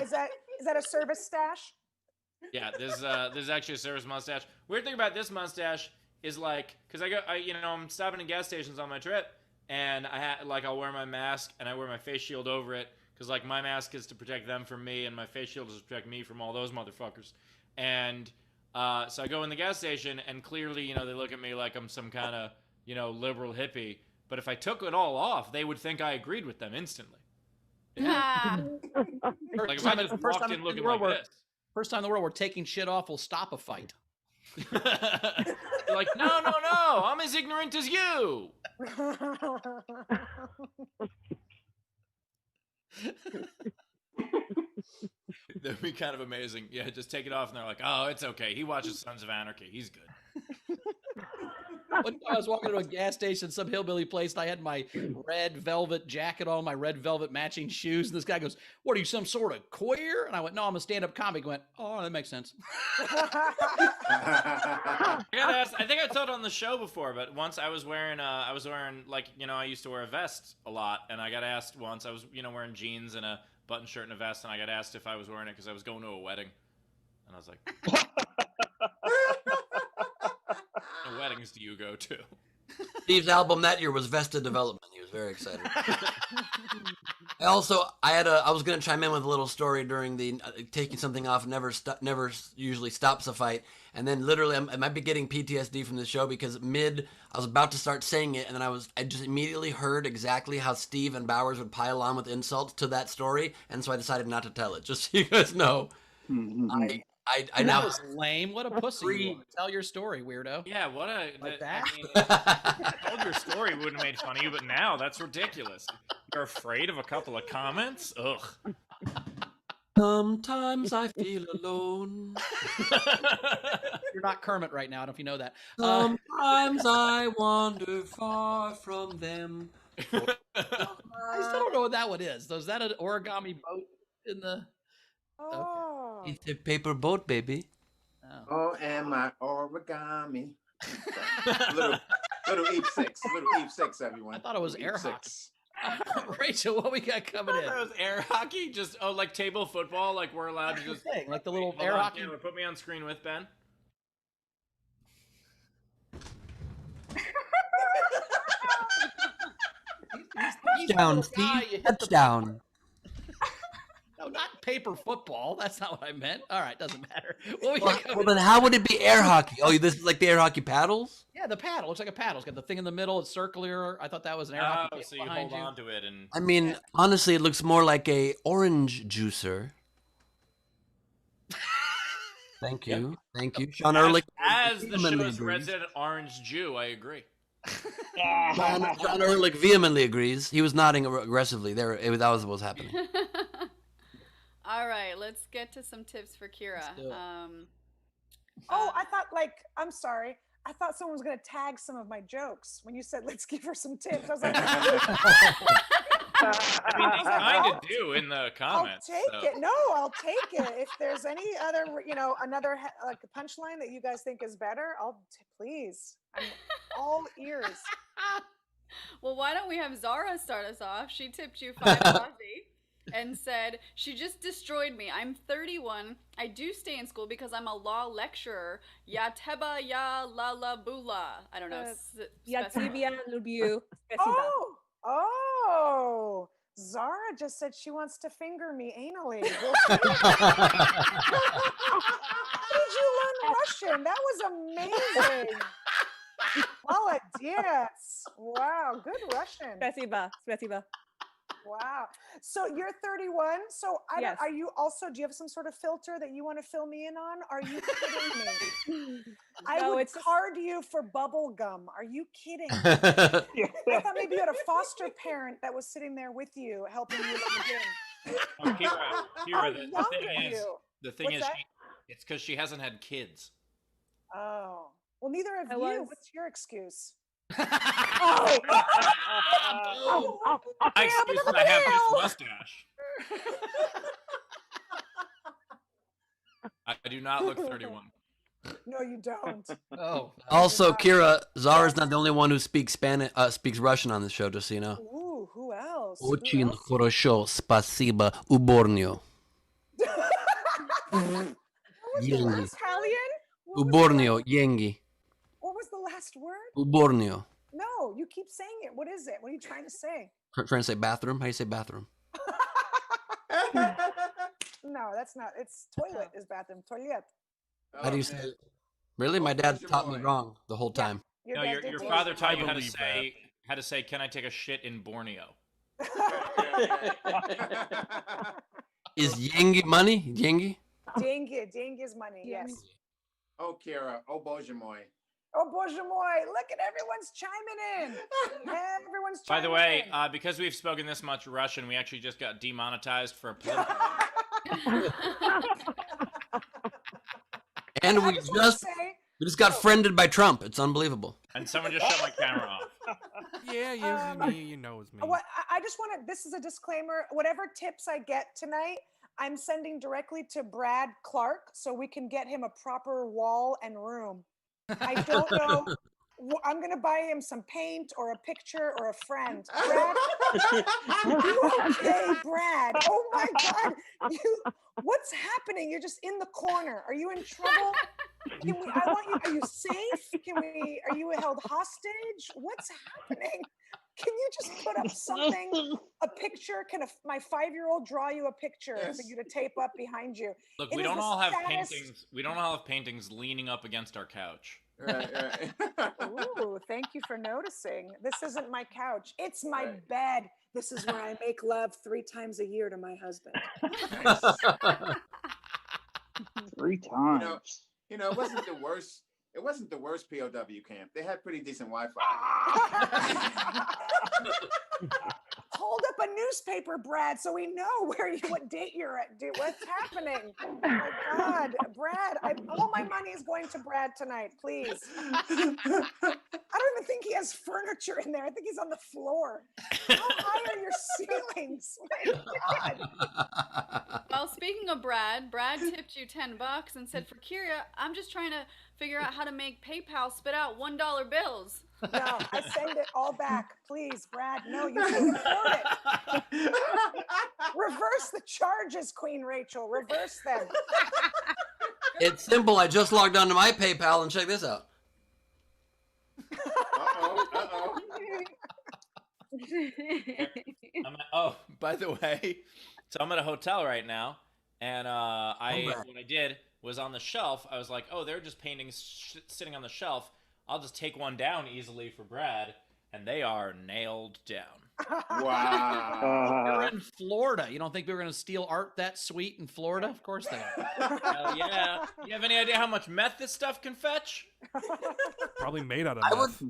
Is that a service stash? Yeah, there's actually a service mustache. Weird thing about this mustache is like, because I'm stopping at gas stations on my trip, and I'll wear my mask and I wear my face shield over it, because like my mask is to protect them from me, and my face shield is to protect me from all those motherfuckers. And so I go in the gas station, and clearly, they look at me like I'm some kind of liberal hippie. But if I took it all off, they would think I agreed with them instantly. Yeah. Like if I just walked in looking like this. First time in the world where taking shit off will stop a fight. You're like, no, I'm as ignorant as you. That'd be kind of amazing. Yeah, just take it off, and they're like, oh, it's okay. He watches Sons of Anarchy. He's good. One time I was walking to a gas station, some hillbilly place, and I had my red velvet jacket on, my red velvet matching shoes. And this guy goes, "What are you, some sort of queer?" And I went, "No, I'm a stand-up comic." He went, "Oh, that makes sense." I gotta ask, I think I told it on the show before, but once I was wearing like, I used to wear a vest a lot, and I got asked once, I was, wearing jeans and a button shirt and a vest, and I got asked if I was wearing it because I was going to a wedding. And I was like, what weddings do you go to? Steve's album that year was Vested Development. He was very excited. I was going to chime in with a little story during the taking something off never usually stops a fight. And then literally I might be getting PTSD from this show because I was about to start saying it, and then I just immediately heard exactly how Steve and Bowers would pile on with insults to that story, and so I decided not to tell it, just so you guys know. I now was lame. What a pussy you are. Tell your story, weirdo. Yeah, what a like that. I mean, if I told your story wouldn't have made fun of you, but now that's ridiculous. You're afraid of a couple of comments? Ugh. Sometimes I feel alone. You're not Kermit right now. I don't know if you know that. Sometimes I wander far from them. I still don't know what that one is. So is that an origami boat in the? Oh. Okay. It's a paper boat, baby. Oh, and my origami. little Eve 6. Little Eve 6, everyone. I thought it was little air Eve hockey. 6. Rachel, what we got coming in? That was air hockey? Just, like table football? Like we're allowed to just... Thing, like the little Hold air on, hockey. Taylor, put me on screen with Ben. Touchdown, Steve. Touchdown. No, not paper football. That's not what I meant. All right, doesn't matter. Well, then how would it be air hockey? Oh, this is like the air hockey paddles? Yeah, the paddle. Looks like a paddle. It's got the thing in the middle. It's circular. I thought that was an air hockey. Oh, so you hold on to it and... I mean, honestly, it looks more like a orange juicer. Thank you. Yep. Thank you. Sean Ehrlich. As the show's resident orange Jew, I agree. John Ehrlich vehemently agrees. He was nodding aggressively. That was what was happening. All right, let's get to some tips for Kira. Let's do it. Oh, I thought I'm sorry. I thought someone was going to tag some of my jokes when you said, let's give her some tips. I was like, I mean, they kind of do in the comments. I'll take it. No, I'll take it. If there's any other, another like a punchline that you guys think is better, please. I'm all ears. Well, why don't we have Zara start us off? She tipped you 5 Aussie and said, she just destroyed me. I'm 31. I do stay in school because I'm a law lecturer. Ya teba ya la la bula. I don't know. Ya tibia lubiu. Oh, Zara just said she wants to finger me anally. Did you learn Russian? That was amazing. Молодец. Wow, good Russian. Spasiba. Wow. So you're 31. So Yes. Are you also, do you have some sort of filter that you want to fill me in on? Are you kidding me? I No, would it's just- card you for bubble gum. Are you kidding? I thought maybe you had a foster parent that was sitting there with you, helping you begin. Oh, Kira, the young thing are is, you? the thing What's is, that? it's because she hasn't had kids. Oh. Well, neither of I you. was- What's your excuse? My excuse is I have this mustache. I do not look 31. No, you don't. Oh. Also, Kira, Zara's not the only one who speaks speaks Russian on the show, just so you know. Ooh, who else? Очень хорошо, спасибо, уборную. Деньги. Italian? Уборную, деньги. What was the last word? Уборную. No, you keep saying it. What is it? What are you trying to say? Trying to say bathroom? How do you say bathroom? No, that's not. It's toilet is bathroom. Toilet. How do you say it? Really? My dad taught me wrong the whole time. No, dad did your too. father taught I you how to believe say, can I take a shit in Borneo? Is yengi money? Yengi? Деньги is money. Yes. Oh, Kira. Oh, Boże moi. Oh, Boże moi. Look at everyone's chiming in. Everyone's By chiming the way, in. because we've spoken this much Russian, we actually just got demonetized for a political. And I we just want to just say, got friended by Trump. It's unbelievable. And someone just shut my camera off. Yeah, usually me. You know it's me. what I just want to. This is a disclaimer. Whatever tips I get tonight, I'm sending directly to Brad Clark so we can get him a proper wall and room. I don't know. I'm going to buy him some paint or a picture or a friend. Brad, okay, Brad. Oh my God. What's happening? You're just in the corner. Are you in trouble? I want you, are you safe? Are you held hostage? What's happening? Can you just put up something, a picture? Can my 5-year-old draw you a picture for you to tape up behind you? Look, It we is don't the all have saddest- paintings. We don't all have paintings leaning up against our couch. Right. Ooh, thank you for noticing. This isn't my couch. It's my Right. bed. This is where I make love 3 times a year to my husband. 3 times. It wasn't the worst. It wasn't the worst POW camp. They had pretty decent Wi-Fi. Hold up a newspaper, Brad, so we know what date you're at. Dude, what's happening? Oh my God, Brad! All my money is going to Brad tonight, please. I don't even think he has furniture in there. I think he's on the floor. How high are your ceilings? My God. Well, speaking of Brad tipped you $10 and said, for Kira, I'm just trying to figure out how to make PayPal spit out $1 bills. No, I send it all back, please, Brad. No, you can't afford it. Reverse the charges, Queen Rachel. Reverse them. It's simple. I just logged onto my PayPal and check this out. By the way, so I'm at a hotel right now, and what I did was on the shelf. I was like, oh, they're just paintings sitting on the shelf. I'll just take one down easily for Brad, and they are nailed down. Wow. You're in Florida. You don't think we were going to steal art that sweet in Florida? Of course they are. Hell yeah. You have any idea how much meth this stuff can fetch? Probably made out of meth.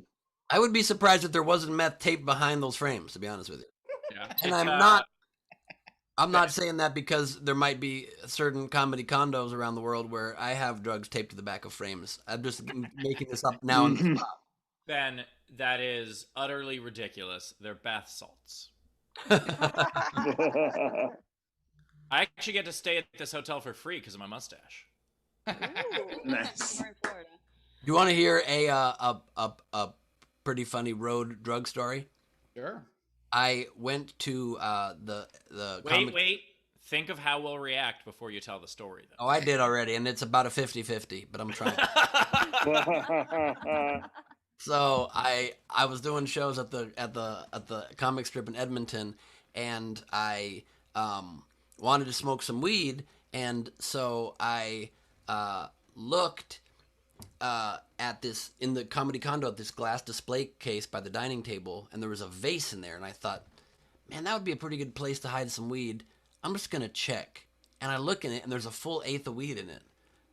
I would be surprised if there wasn't meth taped behind those frames, to be honest with you. Yeah. And I'm not I'm not saying that because there might be certain comedy condos around the world where I have drugs taped to the back of frames. I'm just making this up now on the spot. Ben, that is utterly ridiculous. They're bath salts. I actually get to stay at this hotel for free because of my mustache. Ooh, Nice. we're in Florida. You want to hear a pretty funny road drug story? Sure. I went to the Wait. Think of how we'll react before you tell the story, though. Oh, I did already, and it's about a 50-50, but I'm trying. So I was doing shows at the comic strip in Edmonton, and I wanted to smoke some weed, and so I looked at this in the comedy condo at this glass display case by the dining table, and there was a vase in there, and I thought, man, that would be a pretty good place to hide some weed. I'm just gonna check, and I look in it, and there's a full eighth of weed in it.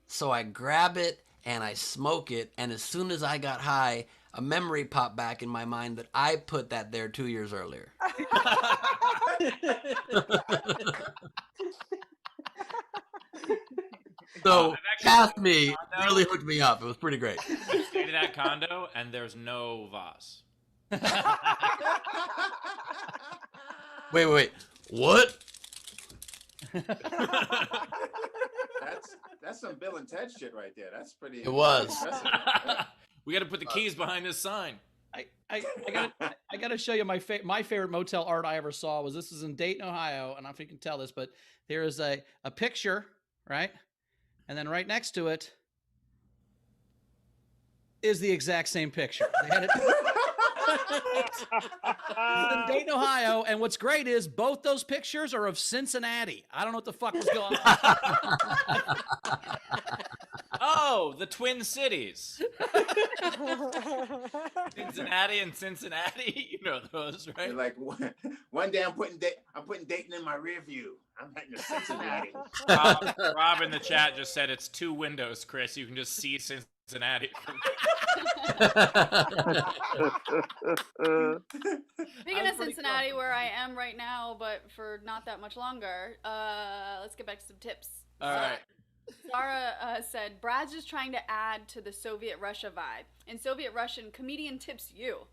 So I grab it and I smoke it, and as soon as I got high, a memory popped back in my mind that I put that there 2 years earlier. So past me really hooked me up. It was pretty great. I stayed at that condo, and there's no vase. Wait. What? That's some Bill and Ted shit right there. That's pretty. It was. impressive. We got to put the keys behind this sign. I gotta show you my favorite motel art I ever saw was this is in Dayton, Ohio, and I don't know if you can tell this, but there is a picture, right? And then right next to it is the exact same picture. They had it in Dayton, Ohio, and what's great is both those pictures are of Cincinnati. I don't know what the fuck was going on. Oh, the Twin Cities. Cincinnati and Cincinnati. You know those, right? You're like one day I'm putting Dayton in my rear view. I'm heading to Cincinnati. Rob in the chat just said it's 2 windows, Chris. You can just see Cincinnati. Speaking of Cincinnati, where I am right now, but for not that much longer, let's get back to some tips. All right. Sarah said, Brad's just trying to add to the Soviet Russia vibe. In Soviet Russian, comedian tips you.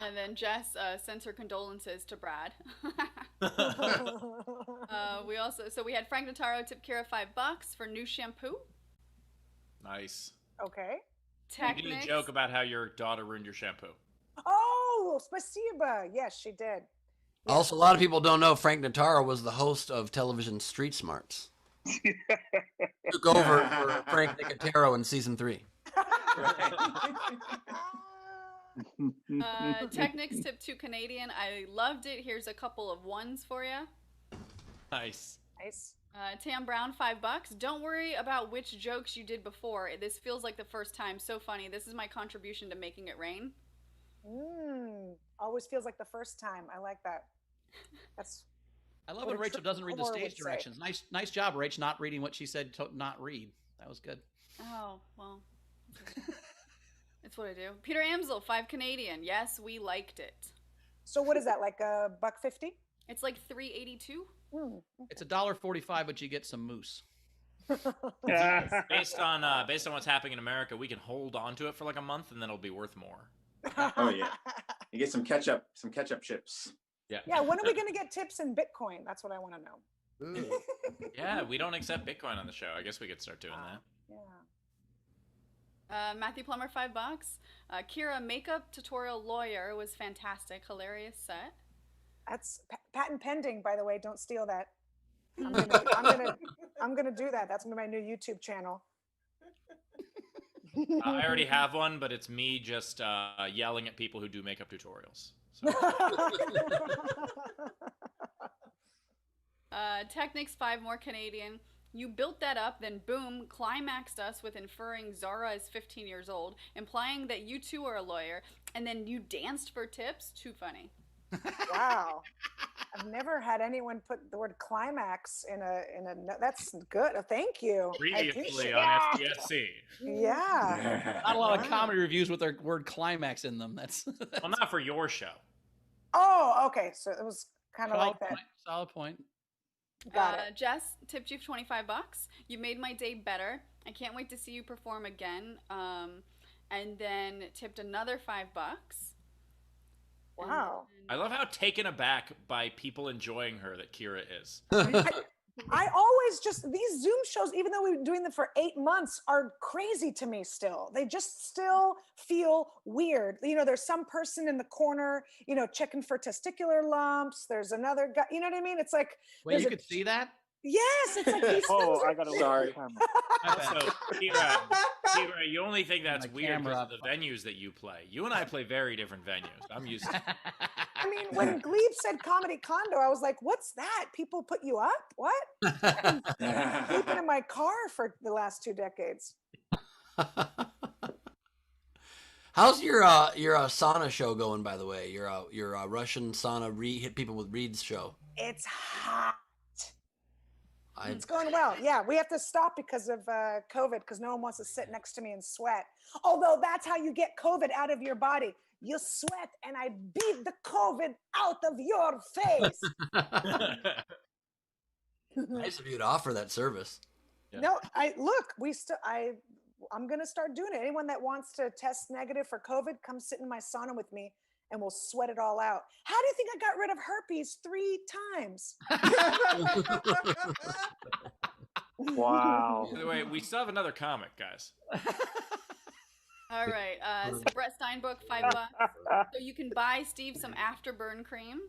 And then Jess sends her condolences to Brad. We had Frank Notaro tip Kira $5 for new shampoo. Nice. Okay. You did a joke about how your daughter ruined your shampoo. Oh, spasiba. Yes, she did. Yeah. Also, a lot of people don't know Frank Notaro was the host of television Street Smarts. Took over for Frank Nicotero in season 3. Technics tip 2 Canadian. I loved it. Here's a couple of ones for you. Nice. Tam Brown, $5. Don't worry about which jokes you did before. This feels like the first time. So funny. This is my contribution to making it rain. Always feels like the first time. I like that. I love when Rachel doesn't read the stage directions. Nice job, Rach, not reading what she said to not read. That was good. Oh, well. It's what I do. Peter Amsel, $5 Canadian. Yes, we liked it. So what is that, like $1.50? It's like $3.82. It's $1.45, but you get some moose. Based on what's happening in America, we can hold on to it for like a month, and then it'll be worth more. Oh yeah, you get some ketchup chips. Yeah. Yeah. When are we gonna get tips in Bitcoin? That's what I want to know. Yeah, we don't accept Bitcoin on the show. I guess we could start doing that. Yeah. Matthew Plummer, $5. Kira, makeup tutorial lawyer was fantastic, hilarious set. That's patent pending, by the way. Don't steal that. I'm gonna do that. That's gonna be my new YouTube channel. I already have one, but it's me just yelling at people who do makeup tutorials. So. Technics, 5 more Canadian. You built that up, then boom, climaxed us with inferring Zara is 15 years old, implying that you too are a lawyer, and then you danced for tips. Too funny. Wow. I've never had anyone put the word climax in a that's good. Thank you. Previously on FTSC. Yeah. Not a lot of comedy reviews with their word climax in them. That's well, not for your show. Oh, okay. So it was kind of Solid like that. point. Solid point. Got it. Jess tipped you $25. You made my day better. I can't wait to see you perform again. And then tipped another $5. Wow. I love how taken aback by people enjoying her that Kira is. I always just, these Zoom shows, even though we've been doing them for 8 months, are crazy to me still. They just still feel weird. You know, there's some person in the corner, you know, checking for testicular lumps. There's another guy, you know what I mean? It's like, Wait, you could see that? yes, it's like these Oh, things are I gotta Sorry. Also, Kira, you only think that's My weird camera because of the venues that you play. You and I play very different venues. I'm used to I mean, when Gleib said comedy condo, I was like, what's that? People put you up? What? I've been sleeping in my car for the last 2 decades. How's your sauna show going, by the way? Your Russian sauna hit people with reeds show. It's hot. I It's going well. Yeah, we have to stop because of COVID because no one wants to sit next to me and sweat. Although that's how you get COVID out of your body. You sweat and I beat the COVID out of your face. nice of you to offer that service. Yeah. No, I'm going to start doing it. Anyone that wants to test negative for COVID, come sit in my sauna with me and we'll sweat it all out. How do you think I got rid of herpes 3 times? Wow. By the way, we still have another comic, guys. All right. So Brett Steinbook, $5. So you can buy Steve some afterburn cream.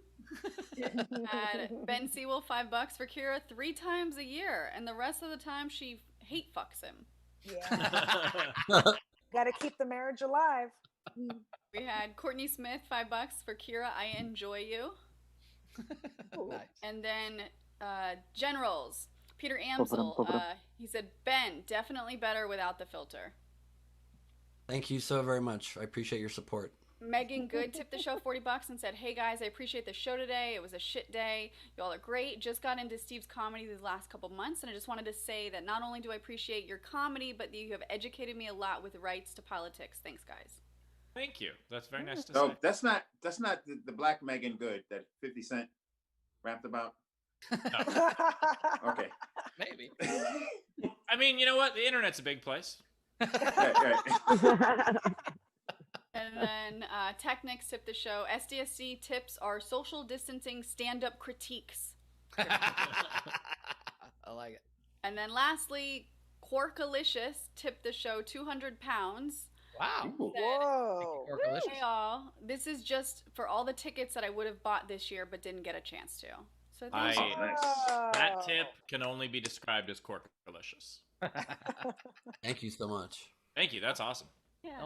Ben Sewell, $5 for Kira 3 times a year, and the rest of the time she hate fucks him. Yeah. Got to keep the marriage alive. We had Courtney Smith, $5 for Kira. I enjoy you. Nice. And then Generals, Peter Amsel. He said Ben definitely better without the filter. Thank you so very much. I appreciate your support. Megan Good tipped the show $40 and said, "Hey guys, I appreciate the show today. It was a shit day. Y'all are great. Just got into Steve's comedy these last couple months, and I just wanted to say that not only do I appreciate your comedy, but you have educated me a lot with rights to politics. Thanks, guys." Thank you. That's very nice to No, say. that's not the black Megan Good that 50 Cent rapped about. Okay. Maybe. I mean, you know what? The internet's a big place. Right. And then Technics tipped the show. SDSC tips are social distancing stand-up critiques. I like it. And then lastly, Quarkalicious tipped the show £200. Wow. Whoa. Hey all, this is just for all the tickets that I would have bought this year but didn't get a chance to. So thank you. That tip can only be described as corkalicious. Thank you so much. Thank you. That's awesome. Yeah.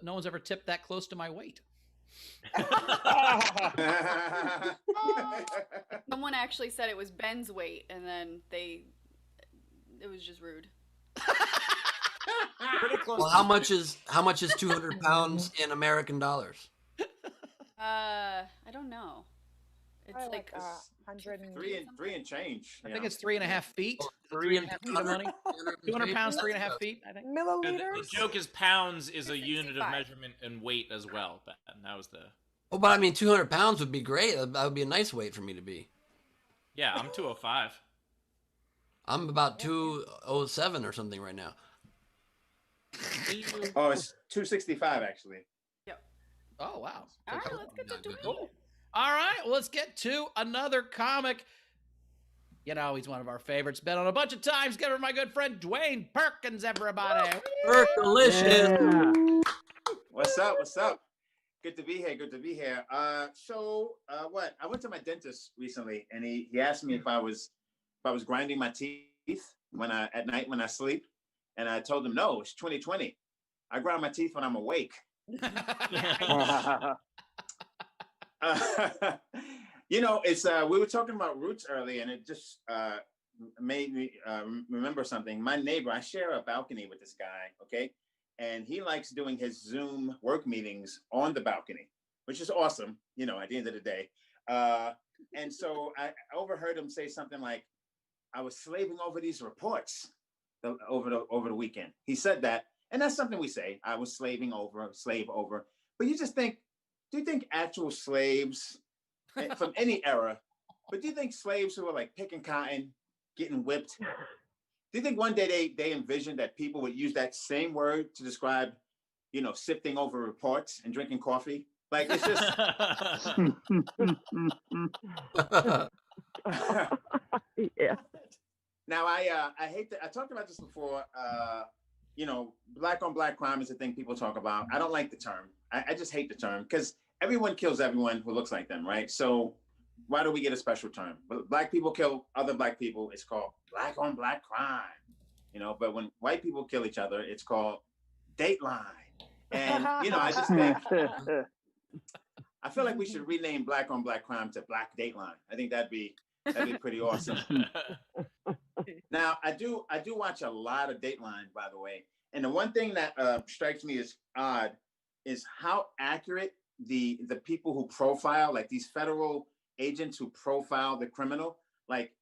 No one's ever tipped that close to my weight. Someone actually said it was Ben's weight, and then it was just rude. Pretty close. Well, how much is 200 pounds in American dollars? I don't know. It's Probably like 100 and... three and change. I think it's 3.5 feet. 3.5 feet of money. 200 pounds, 3.5 feet, I think. Milliliters? The joke is pounds is a unit of measurement and weight as well. And that was the. Oh, but I mean, 200 pounds would be great. That would be a nice weight for me to be. Yeah, I'm 205. I'm about 207 or something right now. Oh, it's 265 actually. Yep. Oh, wow. All right, let's get to Dwayne. Cool. All right, well, let's get to another comic. You know, he's one of our favorites. Been on a bunch of times. Give her my good friend Dwayne Perkins, everybody. Perkalicious. What's up? What's up? Good to be here. Good to be here. What? I went to my dentist recently, and he asked me if I was grinding my teeth at night when I sleep, and I told him no. It's 2020. I grind my teeth when I'm awake. You know, it's we were talking about roots earlier, and it just made me remember something. My neighbor, I share a balcony with this guy, okay, and he likes doing his Zoom work meetings on the balcony, which is awesome, you know, at the end of the day. And so I overheard him say something like, "I was slaving over these reports over the weekend." He said that, and that's something we say. I was slave over. But you just think, do you think actual slaves from any era. But do you think slaves who were like picking cotton, getting whipped, do you think one day they envisioned that people would use that same word to describe, sifting over reports and drinking coffee? Like, it's just. Yeah. Now, I hate that. I talked about this before. Black on black crime is a thing people talk about. I don't like the term. I just hate the term because everyone kills everyone who looks like them, right? So why do we get a special term? Black people kill other black people. It's called black on black crime, But when white people kill each other, it's called Dateline. And I just think I feel like we should rename black on black crime to Black Dateline. I think that'd be pretty awesome. Now, I do watch a lot of Dateline, by the way. And the one thing that strikes me as odd is how accurate the people who profile, like these federal agents who profile the criminal, like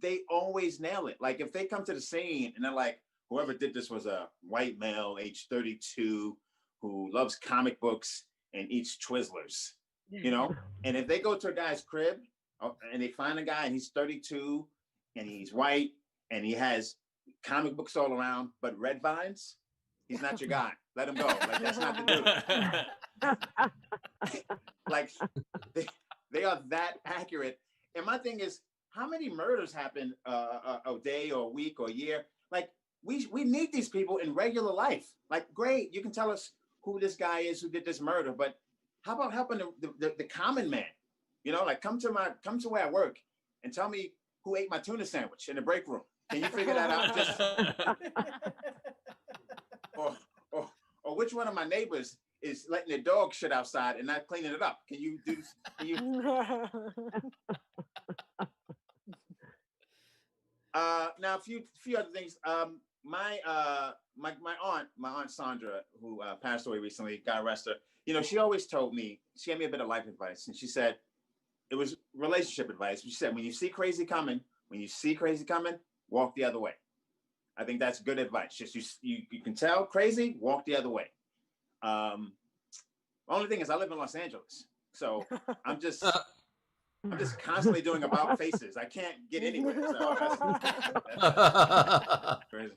they always nail it. Like if they come to the scene and they're like, whoever did this was a white male, age 32, who loves comic books and eats Twizzlers, And if they go to a guy's crib and they find a guy and he's 32 and he's white and he has comic books all around, but red vines, he's not your guy. Let him go. Like, that's not the dude. Like, they are that accurate. And my thing is, how many murders happen a day or a week or a year? Like, we need these people in regular life. Like, great, you can tell us who this guy is who did this murder, but how about helping the common man? Like come to where I work and tell me who ate my tuna sandwich in the break room. Can you figure that out? Just or which one of my neighbors is letting their dog shit outside and not cleaning it up? Can you do? Now a few other things. My aunt Sandra, who passed away recently, God rest her. She always told me, she gave me a bit of life advice, and she said it was relationship advice. She said, when you see crazy coming, walk the other way. I think that's good advice. Just you can tell crazy, walk the other way. Only thing is, I live in Los Angeles, so I'm just constantly doing about faces. I can't get anywhere. So that's crazy.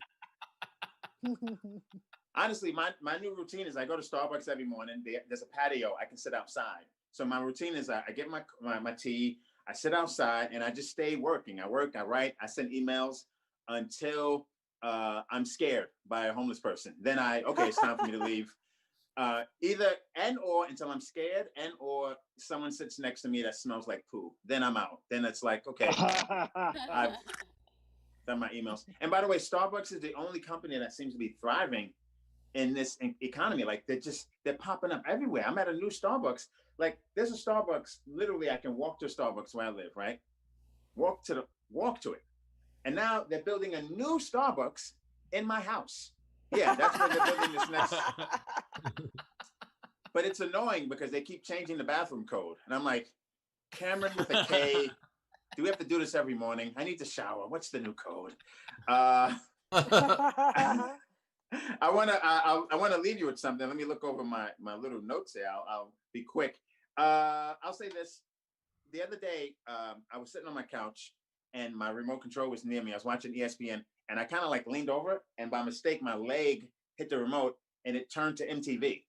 Honestly, my new routine is I go to Starbucks every morning. There's a patio. I can sit outside. So my routine is I get my tea. I sit outside and I just stay working. I work, I write, I send emails until I'm scared by a homeless person. Then it's time for me to leave. Either until I'm scared or someone sits next to me that smells like poo. Then I'm out. Then it's like, okay, I've done my emails. And by the way, Starbucks is the only company that seems to be thriving in this economy. Like they're popping up everywhere. I'm at a new Starbucks. Like there's a Starbucks, literally I can walk to a Starbucks where I live, right? Walk to it. And now they're building a new Starbucks in my house. Yeah, that's where they're building this next. But it's annoying because they keep changing the bathroom code. And I'm like, Cameron with a K, do we have to do this every morning? I need to shower. What's the new code? I want to leave you with something. Let me look over my little notes here. I'll be quick. I'll say this. The other day, I was sitting on my couch and my remote control was near me. I was watching ESPN and I kind of like leaned over and by mistake, my leg hit the remote and it turned to MTV.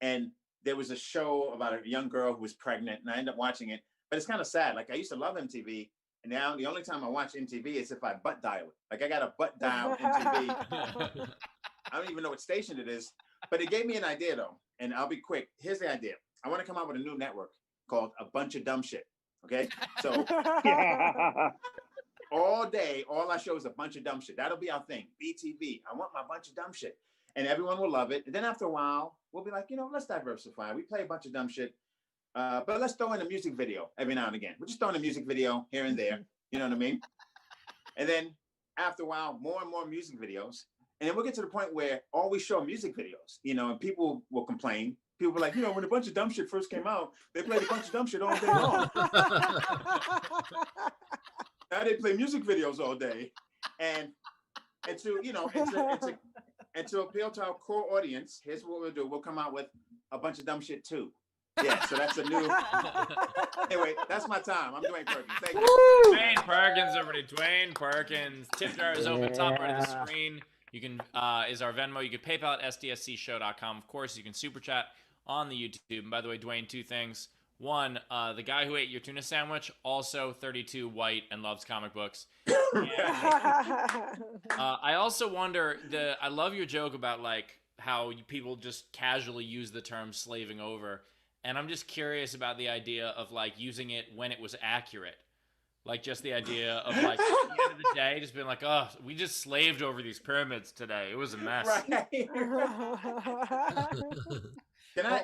And there was a show about a young girl who was pregnant and I ended up watching it, but it's kind of sad. Like I used to love MTV. And now the only time I watch MTV is if I butt dial it. Like I got a butt dial MTV. I don't even know what station it is, but it gave me an idea though. And I'll be quick. Here's the idea. I want to come out with a new network called A Bunch of Dumb Shit. Okay. So all day, all our shows a bunch of dumb shit. That'll be our thing. BTV. I want my bunch of dumb shit. And everyone will love it. And then after a while, we'll be like, let's diversify. We play a bunch of dumb shit. But let's throw in a music video every now and again. We're just throwing a music video here and there. You know what I mean? And then after a while, more and more music videos. And then we'll get to the point where all we show music videos, and people will complain. People were like, when a bunch of dumb shit first came out, they played a bunch of dumb shit all day long. Now they play music videos all day. And to appeal to our core audience, here's what we'll do. We'll come out with a bunch of dumb shit too. Yeah, so that's a new. Anyway, that's my time. I'm Dwayne Perkins. Thank you. Dwayne Perkins, everybody. Dwayne Perkins. Tip jar is open top right of the screen. You can is our Venmo. You can PayPal at sdscshow.com. Of course, you can super chat on the YouTube. And by the way, Dwayne, two things. One, the guy who ate your tuna sandwich, also 32, white, and loves comic books. And, I also wonder, I love your joke about like how people just casually use the term slaving over. And I'm just curious about the idea of like using it when it was accurate. Like just the idea of like at the end of the day, just being like, oh, we just slaved over these pyramids today. It was a mess. Right.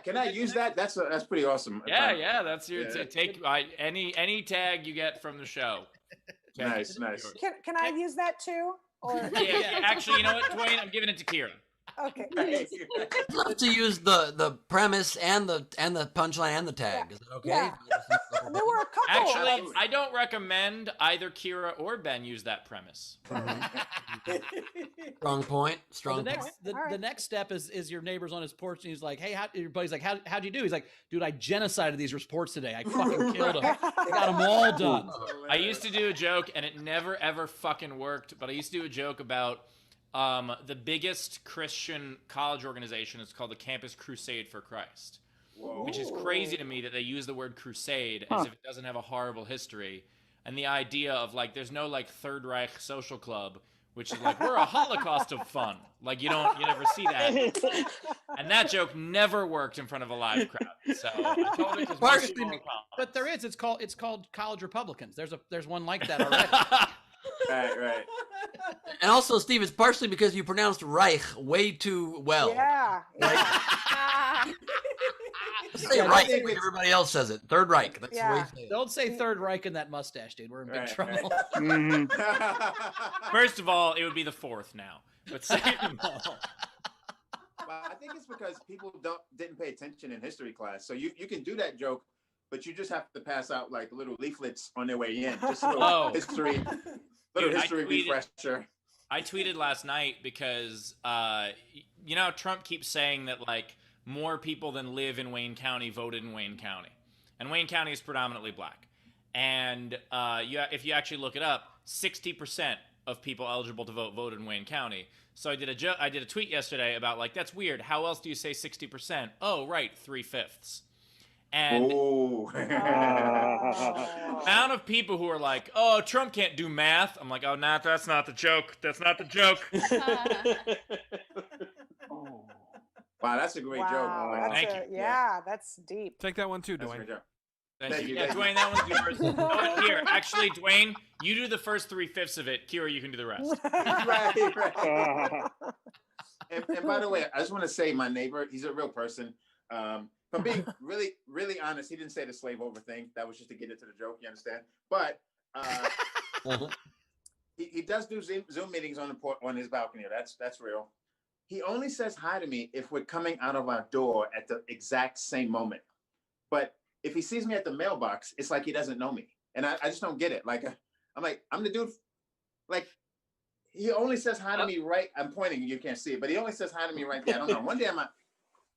Can I use that? That's pretty awesome. Yeah. That's your take. Any tag you get from the show. Nice. Can I use that too? Or Yeah. Actually, you know what, Dwayne? I'm giving it to Kira. okay. I'd love to use the premise and the punchline and the tag. Is that okay? Yeah. There were a couple. Actually, I don't recommend either Kira or Ben use that premise. Strong point. The next step is your neighbor's on his porch and he's like, hey, your buddy's like, how'd you do? He's like, dude, I genocided these reports today. I fucking killed them. I got them all done. I used to do a joke and it never ever fucking worked, but I used to do a joke about the biggest Christian college organization is called the Campus Crusade for Christ. Whoa. Which is crazy to me that they use the word crusade as if it doesn't have a horrible history. And the idea of like, there's no like Third Reich social club, which is like, we're a Holocaust of fun. Like you never see that. And that joke never worked in front of a live crowd. So I told it because but there is, it's called College Republicans. There's one like that already. Right. And also, Steve, it's partially because you pronounced Reich way too well. Yeah. Say Reich when everybody else says it. Third Reich. That's the way you say it. Don't say Third Reich in that mustache, dude. We're in big trouble. First of all, it would be the fourth now. But second of all, well, I think it's because people didn't pay attention in history class. So you can do that joke, but you just have to pass out like little leaflets on their way in. Just a little history refresher. I tweeted last night because Trump keeps saying that like more people than live in Wayne County voted in Wayne County, and Wayne County is predominantly black. And if you actually look it up, 60% of people eligible to vote voted in Wayne County. So I did a tweet yesterday about like, that's weird. How else do you say 60%? Oh, right, 3/5. And amount of people who are like, oh, Trump can't do math. I'm like, oh, nah, that's not the joke. That's not the joke. Wow, that's a great joke. Thank you. Yeah, that's deep. Take that one too, Dwayne. Thank you. Yeah, Dwayne, that one's yours. Here, actually, Dwayne, you do the first 3/5 of it. Kira, you can do the rest. Right. And by the way, I just want to say my neighbor, he's a real person. From being really, really honest, he didn't say the slave over thing. That was just to get into the joke, you understand? But he does do Zoom meetings on his balcony. That's real. He only says hi to me if we're coming out of our door at the exact same moment. But if he sees me at the mailbox, it's like he doesn't know me. And I just don't get it. Like, I'm the dude, like, he only says hi to me right. I'm pointing, you can't see it, but he only says hi to me right there. I don't know. One day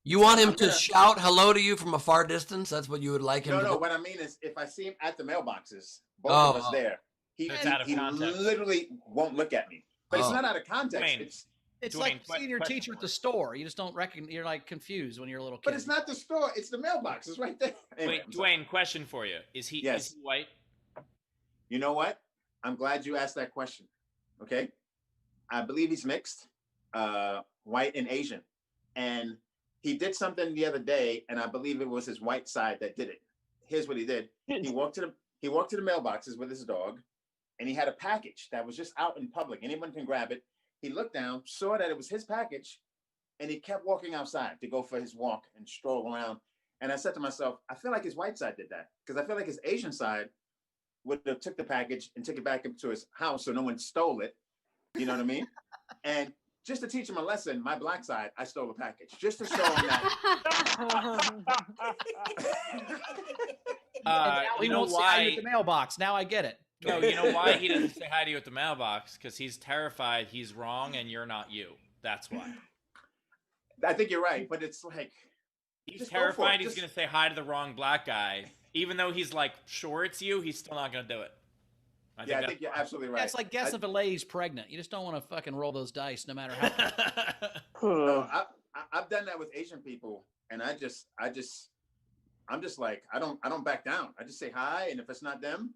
You want him to shout hello to you from a far distance? That's what you would like him to do? No, what I mean is if I see him at the mailboxes, both of us there, he literally won't look at me. But it's not out of context. It's like seeing your teacher at the store. You just don't reckon. You're like confused when you're a little kid. But it's not the store. It's the mailbox. It's right there. Anyway, wait, Dwayne, question for you. Is he white? You know what? I'm glad you asked that question. Okay. I believe he's mixed, white and Asian. And he did something the other day, and I believe it was his white side that did it. Here's what he did. He walked to the mailboxes with his dog, and he had a package that was just out in public. Anyone can grab it. He looked down, saw that it was his package, and he kept walking outside to go for his walk and stroll around. And I said to myself, I feel like his white side did that, because I feel like his Asian side would have took the package and took it back into his house so no one stole it. You know what I mean? And just to teach him a lesson, my black side, I stole the package. Just to show him that. You know why? The mailbox. Now I get it. No, you know why he doesn't say hi to you at the mailbox? Because he's terrified he's wrong and you're not you. That's why. I think you're right, but it's like He's Just go for terrified it. he's going to say hi to the wrong black guy. Even though he's like, sure it's you, he's still not going to do it. I think you're absolutely right. Yeah, it's like guess if a lady's pregnant. You just don't want to fucking roll those dice no matter how. No, I've done that with Asian people, and I'm just like, I don't back down. I just say hi, and if it's not them,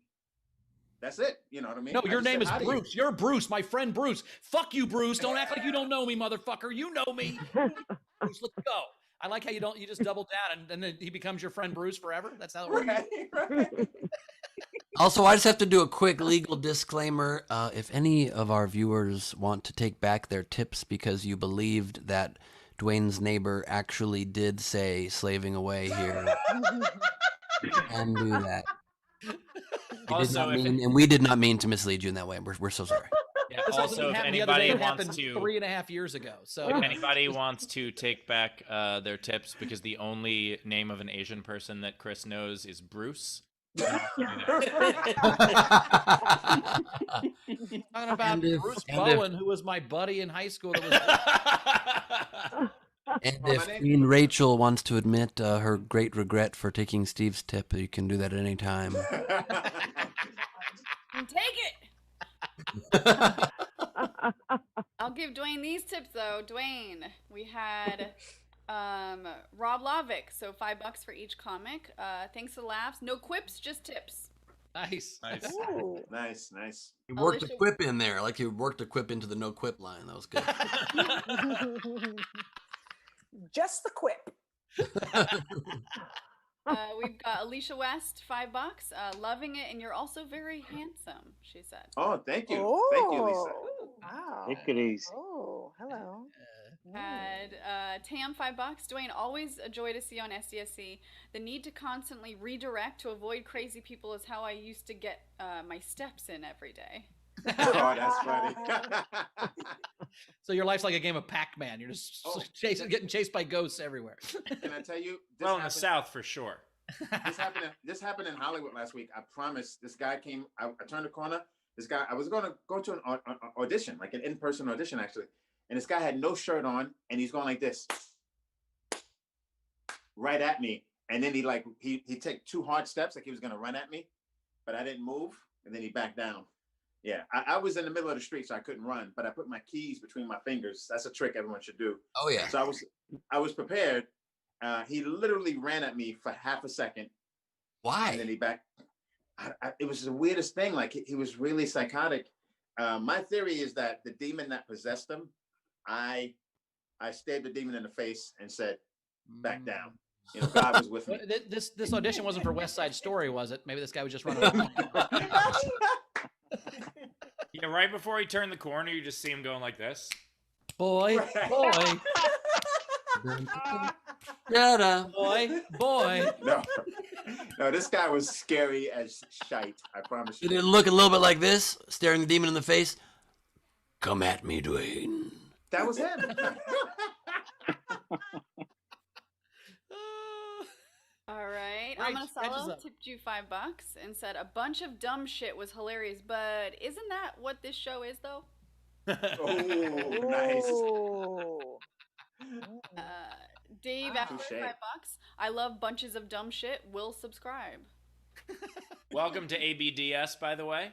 that's it. You know what I mean? No, I your just say name is hi to you. Bruce. You're Bruce, my friend Bruce. Fuck you, Bruce. Don't act like you don't know me, motherfucker. You know me. Bruce, let's go. I like how you just double down and then he becomes your friend Bruce forever. That's how it works. Right. Also, I just have to do a quick legal disclaimer. If any of our viewers want to take back their tips because you believed that Dwayne's neighbor actually did say slaving away here, you can do that. We did not mean to mislead you in that way. We're so sorry. Yeah, This also, if happened the other day. anybody It wants happened to, 3.5 years ago. So if anybody wants to take back their tips because the only name of an Asian person that Chris knows is Bruce. talking about Bruce Bowen, who was my buddy in high school. And if Queen Rachel wants to admit her great regret for taking Steve's tip, you can do that at any time. Take it. I'll give Dwayne these tips though. Dwayne, we had Rob Lovick, so $5 for each comic. Thanks for the laughs. No quips, just tips. Nice. Ooh. Nice. He worked a quip in there, like he worked a quip into the no quip line. That was good. Just the quip. We've got Alicia West, $5. Loving it, and you're also very handsome, she said. Oh, thank you. Thank you, Lisa. Wow. Take it easy. Oh, hello. Had Tam, $5. Dwayne, always a joy to see on SDSC. The need to constantly redirect to avoid crazy people is how I used to get my steps in every day. Oh, that's funny. So your life's like a game of Pac-Man. You're just getting chased by ghosts everywhere. Can I tell you? Well, in the South for sure. This happened in Hollywood last week. I promise. This guy came. I turned the corner. This guy. I was going to go to an audition, like an in-person audition, actually. And this guy had no shirt on, and he's going like this, right at me. And then he took 2 hard steps, like he was going to run at me, but I didn't move, and then he backed down. Yeah, I was in the middle of the street, so I couldn't run, but I put my keys between my fingers. That's a trick everyone should do. Oh yeah. So I was prepared. He literally ran at me for half a second. Why? And then he backed. It was the weirdest thing. Like he was really psychotic. My theory is that the demon that possessed him, I stared the demon in the face and said, "Back down." You know, God was with me. This audition wasn't for West Side Story, was it? Maybe this guy was just running around. Yeah, right before he turned the corner, you just see him going like this. Boy. Boy. No, this guy was scary as shite. I promise you. He didn't look a little bit like this, staring the demon in the face. Come at me, Dwayne. That was him. All right. Right, Amanasalo tipped you $5 and said a bunch of dumb shit was hilarious, but isn't that what this show is, though? Oh, nice. Dave after $5. I love bunches of dumb shit. Will subscribe. Welcome to ABDS, by the way.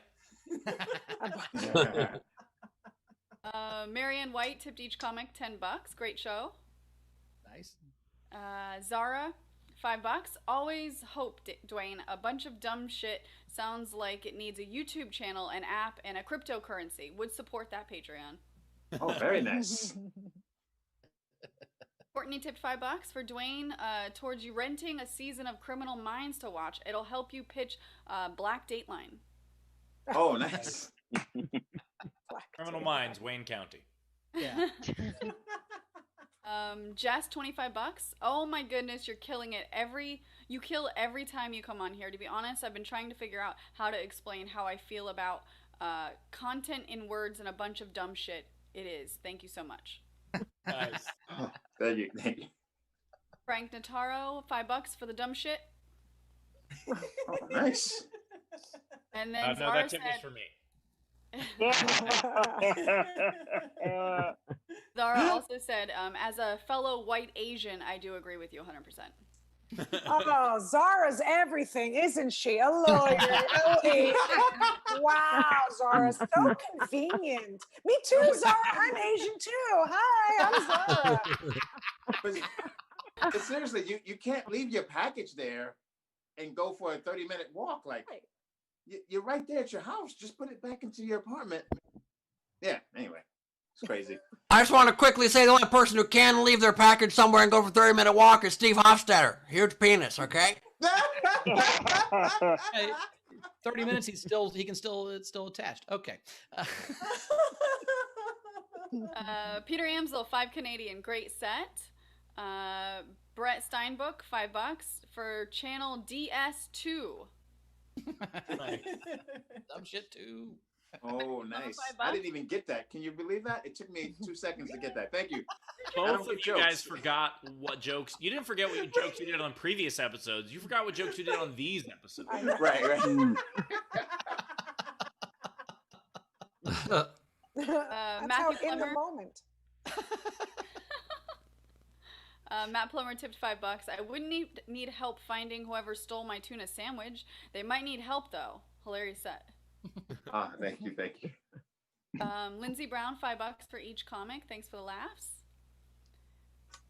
Marianne White tipped each comic $10. Great show. Nice. Zara, $5. Always hope, Dwayne. A bunch of dumb shit sounds like it needs a YouTube channel, an app, and a cryptocurrency. Would support that Patreon. Oh, very nice. Courtney tipped $5 for Dwayne towards you renting a season of Criminal Minds to watch. It'll help you pitch Black Dateline. Oh, nice. Criminal Minds, Wayne County. Yeah. Jess, $25. Oh my goodness, you're killing it. You kill every time you come on here. To be honest, I've been trying to figure out how to explain how I feel about content in words and a bunch of dumb shit. It is. Thank you so much. Nice. Oh, thank you. Frank Notaro, $5 for the dumb shit. Oh, nice. And then No, Zara that tip said, was for me. Zara also said, as a fellow white Asian, I do agree with you 100%. Oh, Zara's everything, isn't she? A lawyer. Wow, Zara, so convenient. Me too, Zara. I'm Asian too. Hi, I'm Zara. But seriously, you can't leave your package there and go for a 30-minute walk. Like, you're right there at your house. Just put it back into your apartment. Yeah, anyway, it's crazy. I just want to quickly say the only person who can leave their package somewhere and go for a 30-minute walk is Steve Hofstetter. Huge penis, okay? Hey, 30 minutes, it's still attached. Okay. Peter Amsel, 5 Canadian, great set. Brett Steinbook, $5 for channel DS2. Nice. Dumb shit too. Oh, nice. I didn't even get that. Can you believe that? It took me 2 seconds to get that. Thank you. Both of you guys forgot what jokes. You didn't forget what jokes you did on previous episodes. You forgot what jokes you did on these episodes. Right. Matthew in the moment. Matt Plummer tipped $5. I wouldn't need help finding whoever stole my tuna sandwich. They might need help though. Hilarious set. Thank you. Lindsay Brown, $5 for each comic. Thanks for the laughs.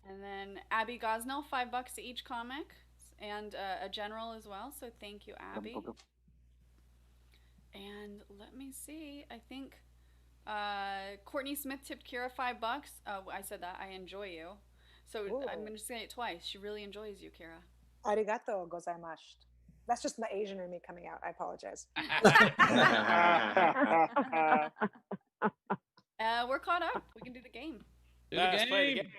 And then Abby Gosnell, $5 to each comic, and a general as well. So thank you, Abby. And let me see. I think Courtney Smith tipped Kira $5. Oh, I said that. I enjoy you. So I'm going to say it twice. She really enjoys you, Kira. Arigato gozaimasu. That's just the Asian in me coming out. I apologize. We're caught up. We can do the game. Let's play the game.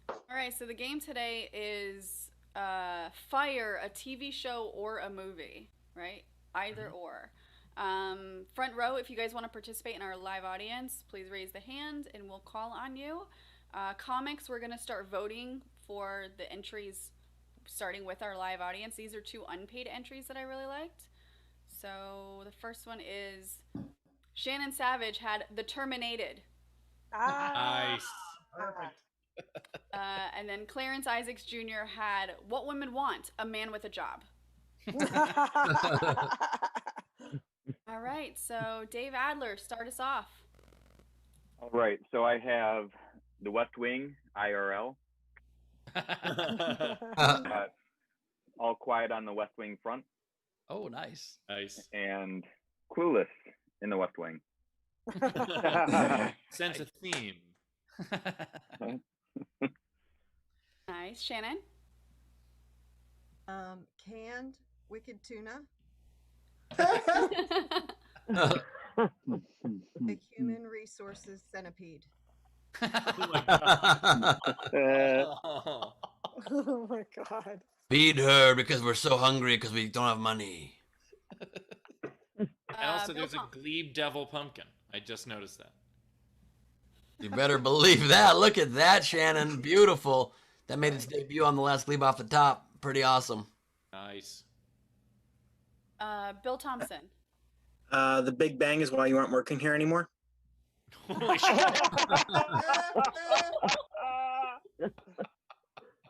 All right. So the game today is fire a TV show or a movie, right? Either or. Front row, if you guys want to participate in our live audience, please raise the hand and we'll call on you. Comics, we're going to start voting for the entries starting with our live audience. These are 2 unpaid entries that I really liked. So the first one is Shannon Savage had The Terminated. Nice. Perfect. And then Clarence Isaacs Jr. had What Women Want, A Man with a Job. All right, so Dave Adler, start us off. All right, so I have The West Wing, IRL. All Quiet on the West Wing Front. Oh, nice. And Clueless in the West Wing. Sense of theme. Nice. Shannon? Canned wicked tuna. The human resources centipede. Oh my God. Feed her because we're so hungry because we don't have money. And also there's a Gleib devil pumpkin. I just noticed that. You better believe that. Look at that, Shannon. Beautiful. That made its debut on the last Gleib off the top. Pretty awesome. Nice. Bill Thompson. The Big Bang is why you aren't working here anymore. Holy shit.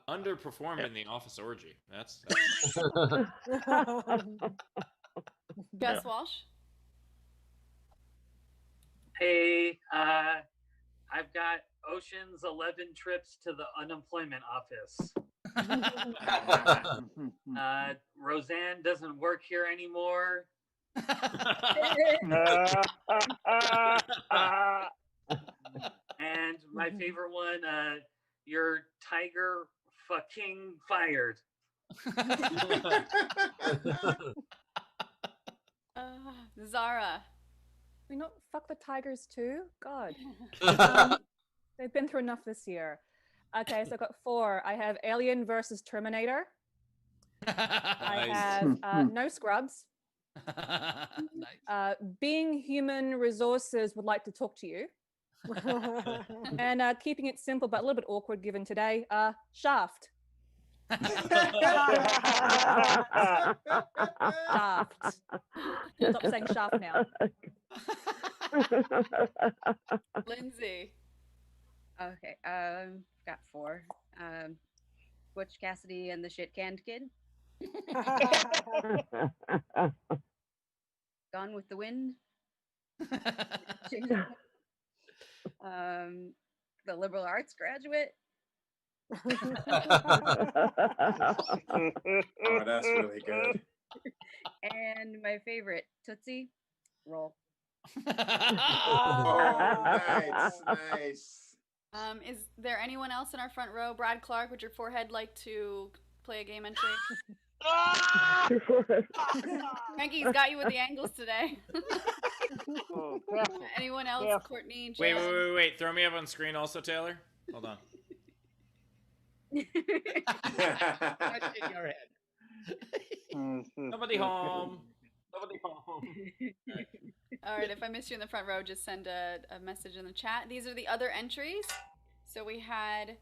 Underperformed in the office orgy. That's... Gus Walsh. Hey, I've got Ocean's 11 trips to the unemployment office. Roseanne doesn't work here anymore. And my favorite one, your tiger fucking fired. Zara. We not fuck the tigers too? God. They've been through enough this year. Okay, so I've got 4. I have Alien versus Terminator. I have No Scrubs. Being Human Resources would like to talk to you. And keeping it simple but a little bit awkward given today, Shaft. Shaft. Stop saying shaft now. Lindsay. Okay. Got 4. Butch Cassidy and the Shit Canned Kid. Gone with the Wind. The liberal arts graduate. Oh, that's really good. And my favorite, Tootsie Roll. Oh, nice. Is there anyone else in our front row? Brad Clark, would your forehead like to play a game entry? Frankie's got you with the angles today. Anyone else? Yeah. Courtney, Wait, Jen? wait. Throw me up on screen also, Taylor. Hold on. What's in your head? Nobody home. Nobody home. All right, if I missed you in the front row, just send a message in the chat. These are the other entries. So we had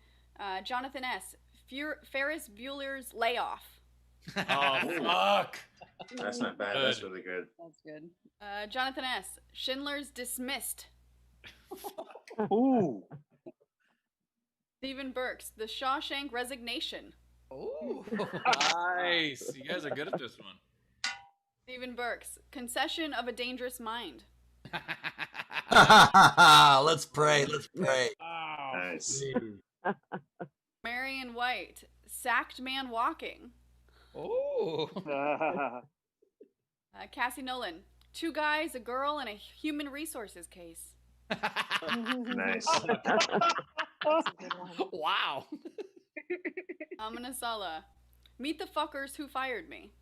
Jonathan S. Ferris Bueller's Layoff. Oh, fuck. That's not bad. That's really good. That's good. Jonathan S. Schindler's Dismissed. Ooh. Stephen Burks, The Shawshank Resignation. Ooh. Nice. You guys are good at this one. Stephen Burks, Concession of a Dangerous Mind. Let's pray. Let's pray. Nice. Marion White, Sacked Man Walking. Oh. Cassie Nolan, 2 guys, a girl, and a human resources case. Nice. Wow. Amina Sala, Meet the Fuckers Who Fired Me.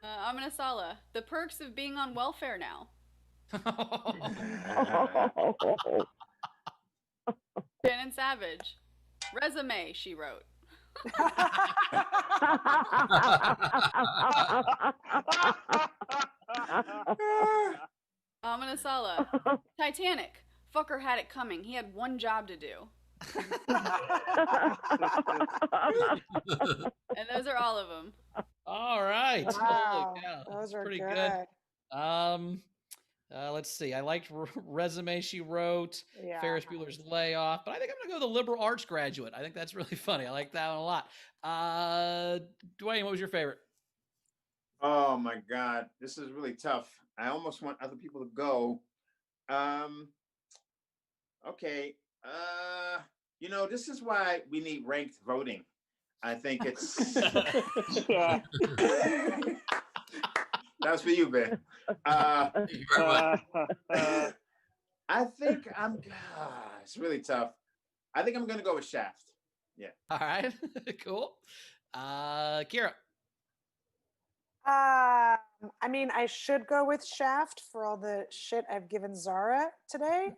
Amina Sala, The Perks of Being on Welfare Now. Shannon Savage, Resume, she wrote. Amina Sala, Titanic, fucker had it coming. He had one job to do. And those are all of them. All right. Wow, Holy cow. those are Pretty good. Let's see. I liked Resume She Wrote, Yeah, Ferris Bueller's Layoff, but I think I'm going to go with the Liberal Arts Graduate. I think that's really funny. I like that one a lot. Dwayne, what was your favorite? Oh my God, this is really tough. I almost want other people to go. Okay. This is why we need ranked voting. I think it's. That's for you, Ben. Thank you very much. I think it's really tough. I think I'm gonna go with Shaft. Yeah. All right. Cool. Kira. I mean, I should go with Shaft for all the shit I've given Zara today.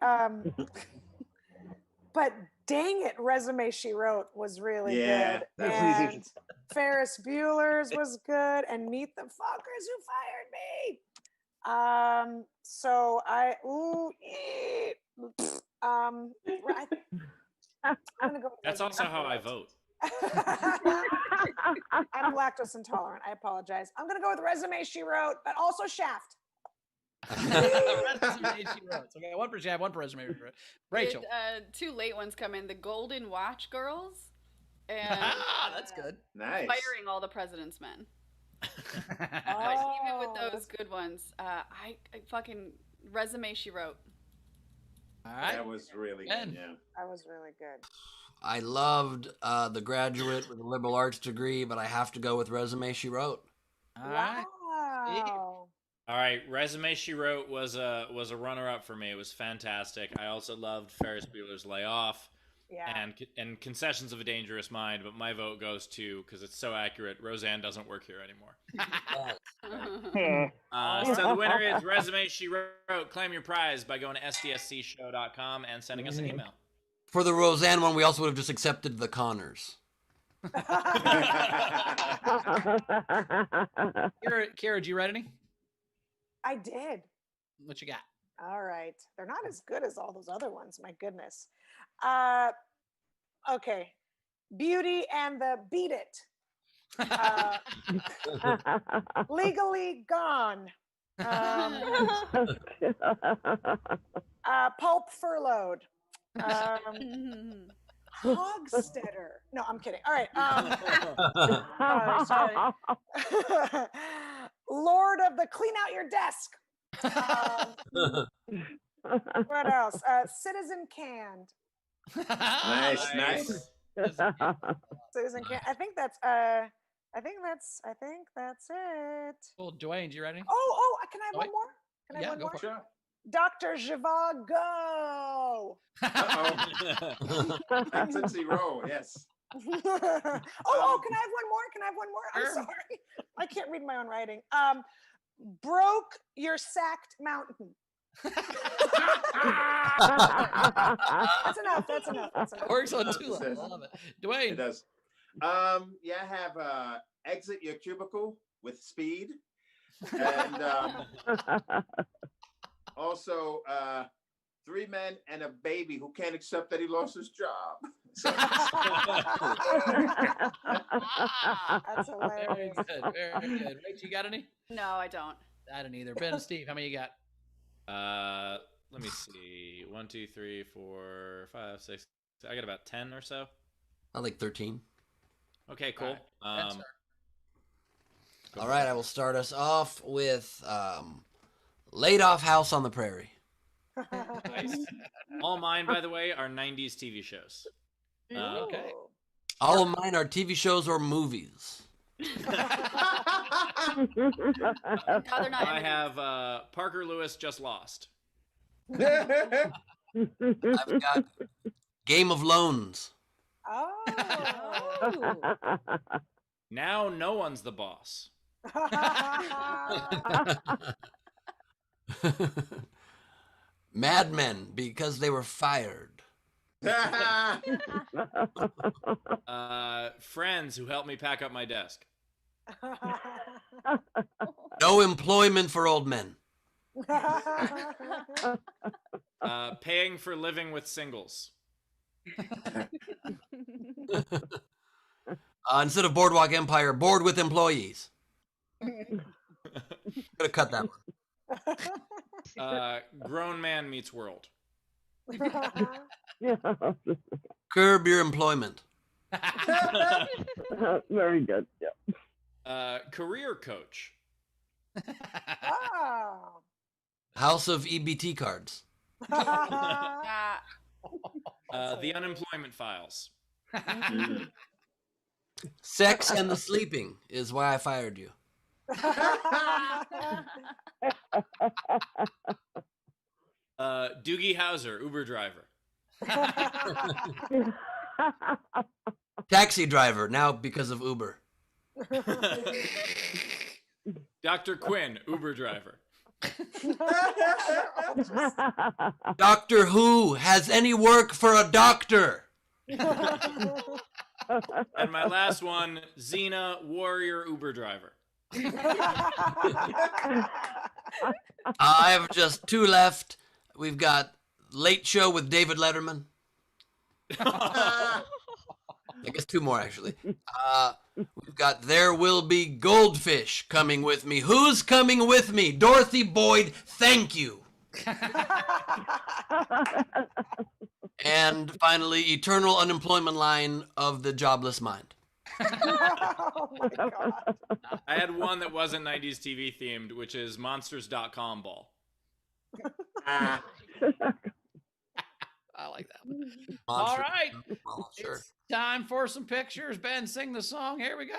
But dang it, Resume She Wrote was really good. And Ferris Bueller's was good. And Meet the Fuckers Who Fired Me. So I'm gonna go with That's also how I vote. I'm lactose intolerant. I apologize. I'm gonna go with Resume She Wrote, but also Shaft. Resume She Wrote. So, okay, one for Shaft, one for Resume She Wrote. Rachel. Did, 2 late ones come in. The Golden Watch Girls. And that's good. Nice. Firing All the President's Men. But even with those good ones, I fucking Resume She Wrote. All right. That was really good. Yeah. That was really good. I loved The Graduate with a liberal arts degree, but I have to go with Resume She Wrote. All right. Wow. All right, Resume She Wrote was a runner-up for me. It was fantastic. I also loved Ferris Bueller's Layoff and Concessions of a Dangerous Mind, but my vote goes to, because it's so accurate, Roseanne doesn't work here anymore. So the winner is Resume She Wrote. Claim your prize by going to sdscshow.com and sending us an email. For the Roseanne one, we also would have just accepted the Connors. Kira, did you write any? I did. What you got? All right. They're not as good as all those other ones. My goodness. Okay. Beauty and the Beat It. Legally Gone. Pulp Furloughed. Hofstetter. No, I'm kidding. All right. Sorry. Lord of the Clean Out Your Desk. What else? Citizen Canned. Nice. Citizen Canned. I think that's it. Well, Dwayne, you ready? Oh, can I have one more? Can I have one go more? for it. Dr. Zhivago. Tootsie Roll, yes. Can I have one more? I'm sorry. I can't read my own writing. Broke Your Sacked Mountain. That's enough. Works on two levels. I love it. Dwayne. It does. I have Exit Your Cubicle with Speed. And also 3 Men and a Baby Who Can't Accept That He Lost His Job. That's hilarious. Very good. Rach, you got any? No, I don't. I don't either. Ben and Steve, how many you got? Let me see. 1, 2, 3, 4, 5, 6. I got about 10 or so. I like 13. Okay, cool. All right, I will start us off with Laid Off House on the Prairie. Nice. All mine, by the way, are 90s TV shows. Okay. All of mine are TV shows or movies. I have Parker Lewis Just Lost. I've got Game of Loans. Now no one's the boss. Mad Men, because they were fired. Friends Who Helped Me Pack Up My Desk. No Employment for Old Men. Paying for Living with Singles. Instead of Boardwalk Empire, Board with Employees. Gotta cut that one. Grown Man Meets World. Curb Your Employment. Very good. Yeah. Career Coach. House of EBT Cards. The Unemployment Files. Sex and the Sleeping is Why I Fired You. Doogie Howser, Uber driver. Taxi driver, now because of Uber. Dr. Quinn, Uber driver. Doctor Who has any work for a doctor. And my last one, Xena, warrior Uber driver. I have just 2 left. We've got Late Show with David Letterman. I guess 2 more, actually. We've got There Will Be Goldfish coming with me. Who's coming with me? Dorothy Boyd, thank you. And finally, Eternal Unemployment Line of the Jobless Mind. Oh my God. I had one that wasn't 90s TV themed, which is monsters.com ball. I like that one. All right. Well, sure. It's time for some pictures. Ben, sing the song. Here we go.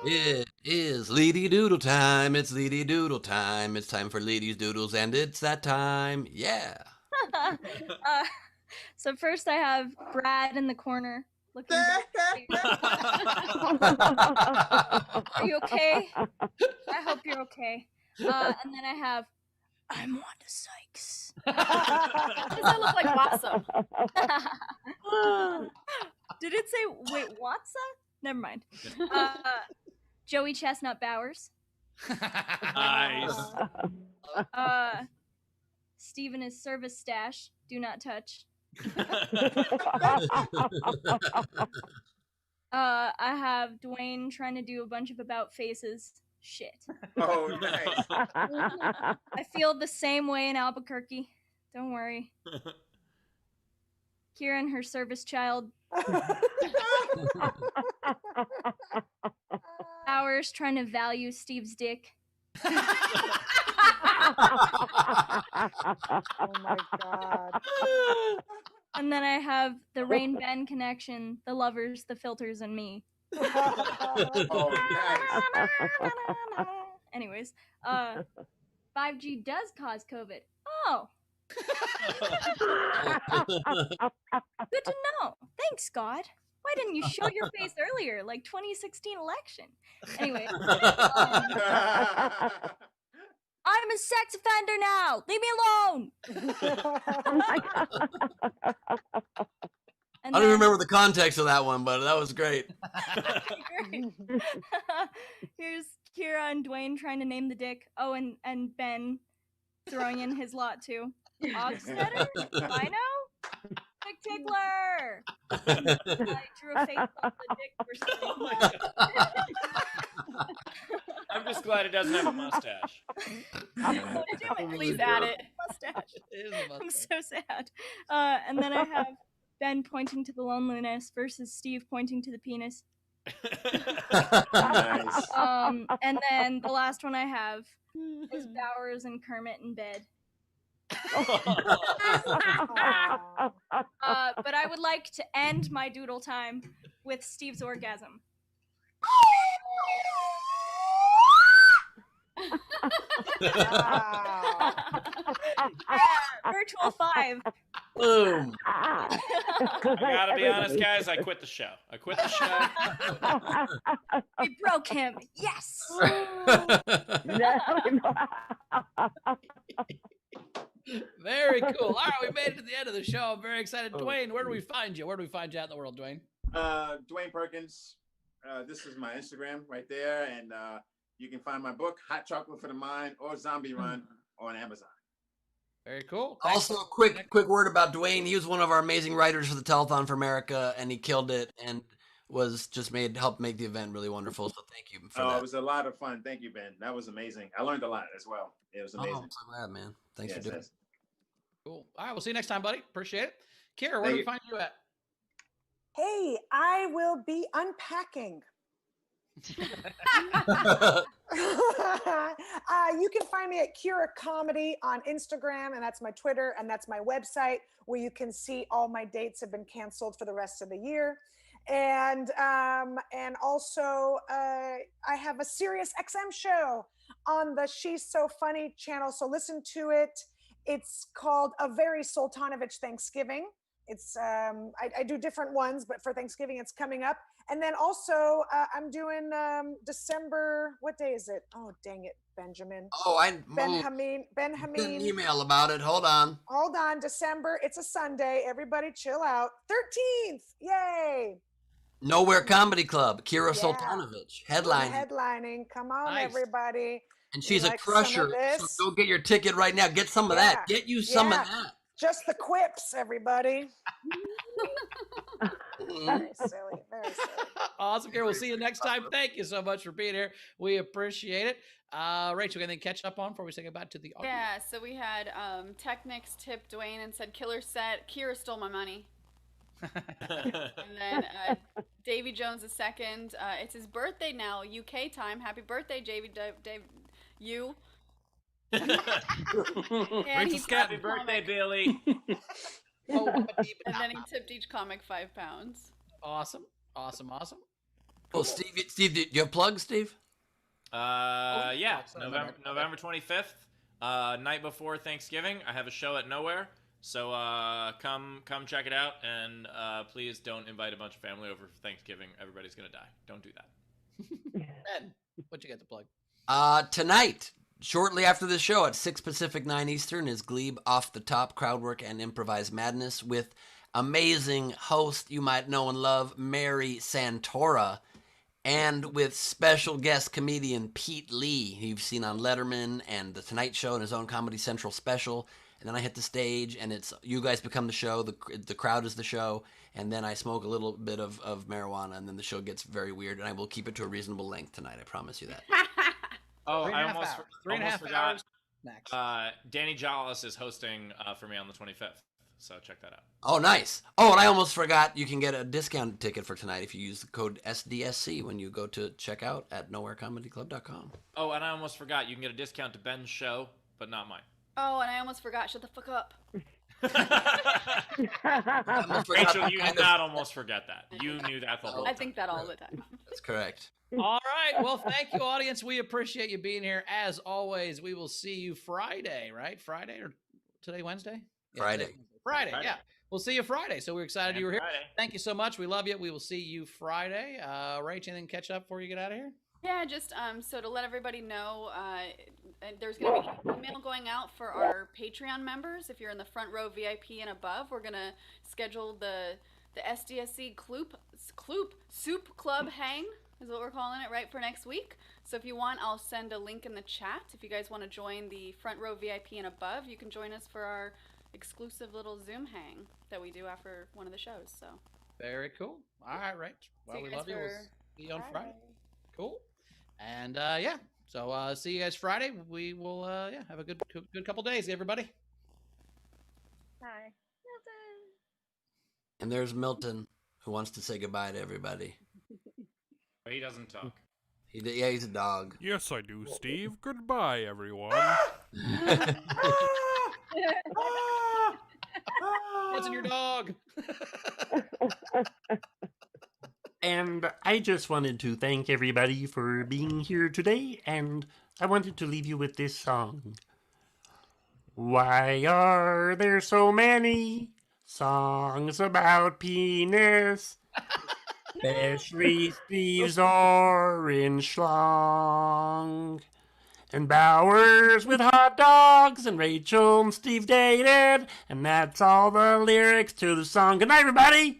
It is Leedy Doodle time. It's Leedy Doodle time. It's time for Leedy's Doodles, and it's that time. Yeah. So first I have Brad in the corner looking. Are you okay? I hope you're okay. And then I have I'm Wanda Sykes. Does that look like Watson? Did it say wait Watson? Never mind. Joey Chestnut Bowers. Nice. Steven is service stash. Do not touch. I have Dwayne trying to do a bunch of about faces. Shit. Oh, nice. I feel the same way in Albuquerque. Don't worry. Kieran, her service child. Hours trying to value Steve's dick. Oh my god. And then I have the Rain Ben connection, the lovers, the filters, and me. Oh, nice. Anyways, 5G does cause COVID. Oh. Good to know. Thanks, God. Why didn't you show your face earlier, like 2016 election? Anyway, I'm a sex offender now. Leave me alone. I don't even remember the context of that one, but that was great. Great. Here's Kira and Dwayne trying to name the dick. Oh, and Ben throwing in his lot too. Hofstetter? I know. Dick Tickler. I drew a face off the dick for I'm just glad it doesn't have a mustache. Oh, damn it, please add it. Mustache. I'm so sad. And then I have Ben pointing to the loneliness versus Steve pointing to the penis. Nice. And then the last one I have is Bowers and Kermit in bed. But I would like to end my doodle time with Steve's orgasm. Wow. Virtual 5. Boom. I gotta be honest, guys. I quit the show. We broke him. Yes. Very cool. All right, we made it to the end of the show. I'm very excited. Dwayne, where do we find you? Where do we find you out in the world, Dwayne? Dwayne Perkins. This is my Instagram right there, and you can find my book, Hot Chocolate for the Mind, or Zombie Run, on Amazon. Very cool. Also, a quick word about Dwayne. He was one of our amazing writers for the Telethon for America, and he killed it and was just helped make the event really wonderful. So thank you for that. It was a lot of fun. Thank you, Ben. That was amazing. I learned a lot as well. It was amazing. I'm so glad, man. Thanks for doing it. Cool. All right, we'll see you next time, buddy. Appreciate it. Kira, where do we find you at? Hey, I will be unpacking. You can find me at Kira Comedy on Instagram, and that's my Twitter, and that's my website, where you can see all my dates have been canceled for the rest of the year. And also I have a Sirius XM show on the She's So Funny channel, so listen to it. It's called A Very Soltanovich Thanksgiving. It's I do different ones, but for Thanksgiving it's coming up. And then also I'm doing December, what day is it? Oh, dang it, Benjamin. Oh, Benjamin. An email about it. Hold on. December. It's a Sunday. Everybody chill out. 13th. Yay. Nowhere Comedy Club. Kira Soltanovich Headlining. Come on, everybody. And she's a crusher. So go get your ticket right now. Get some of that. Get you some of that. Just the quips, everybody. Very silly. Very silly. Awesome, Kira. We'll see you next time. Thank you so much for being here. We appreciate it. Rachel, anything to catch up on before we say goodbye to the audience? Yeah, so we had Technics tipped Dwayne and said killer set. Kira stole my money. And then Davy Jones II. It's his birthday now, UK time. Happy birthday, Dave. You. Rachel's happy birthday, Billy. And then he tipped each comic £5. Awesome. Well, Steve, do you have plugs, Steve? Yeah, November 25th, night before Thanksgiving. I have a show at Nowhere, so come check it out, and please don't invite a bunch of family over for Thanksgiving. Everybody's gonna die. Don't do that. Ben, what you got to plug? Tonight, shortly after the show at 6 Pacific, 9 Eastern, is Gleib Off the Top, Crowdwork and Improvised Madness with amazing host you might know and love, Mary Santora, and with special guest comedian Pete Lee, who you've seen on Letterman and The Tonight Show and his own Comedy Central special, and then I hit the stage, and it's you guys become the show. The crowd is the show, and then I smoke a little bit of marijuana, and then the show gets very weird. And I will keep it to a reasonable length tonight. I promise you that. Oh, I 3.5 almost hours. 3.5 forgot. hours max. Danny Jollis is hosting for me on the 25th, so check that out. Oh, nice. Oh, and I almost forgot. You can get a discount ticket for tonight if you use the code SDSC when you go to checkout at nowherecomedyclub.com. Oh, and I almost forgot. You can get a discount to Ben's show, but not mine. Oh, and I almost forgot. Shut the fuck up. Rachel, you did not almost forget that. You knew that the whole time. I think that all the time. That's correct. All right. Well, thank you, audience. We appreciate you being here. As always, we will see you Friday, right? Friday or today, Wednesday? Friday. Friday, yeah. We'll see you Friday. So we're excited you were here. Friday. Thank you so much. We love you. We will see you Friday. Rach, anything catch up before you get out of here? Yeah, just so to let everybody know, there's going to be an email going out for our Patreon members. If you're in the front row VIP and above, we're going to schedule the SDSC Soup Club Hang, is what we're calling it, right, for next week. So if you want, I'll send a link in the chat. If you guys want to join the front row VIP and above, you can join us for our exclusive little Zoom hang that we do after one of the shows. So very cool. All right, Rach. Well, we love you. We'll see you on Friday. Cool. And yeah, so see you guys Friday. We will have a good couple days, everybody. Hi, Milton. And there's Milton, who wants to say goodbye to everybody. But he doesn't talk. Yeah, he's a dog. Yes, I do, Steve. Goodbye, everyone. What's in your dog? And I just wanted to thank everybody for being here today, and I wanted to leave you with this song. Why are there so many songs about penis? Especially Steve's orange schlong. And Bowers with hot dogs, and Rachel and Steve dated, and that's all the lyrics to the song. Good night, everybody!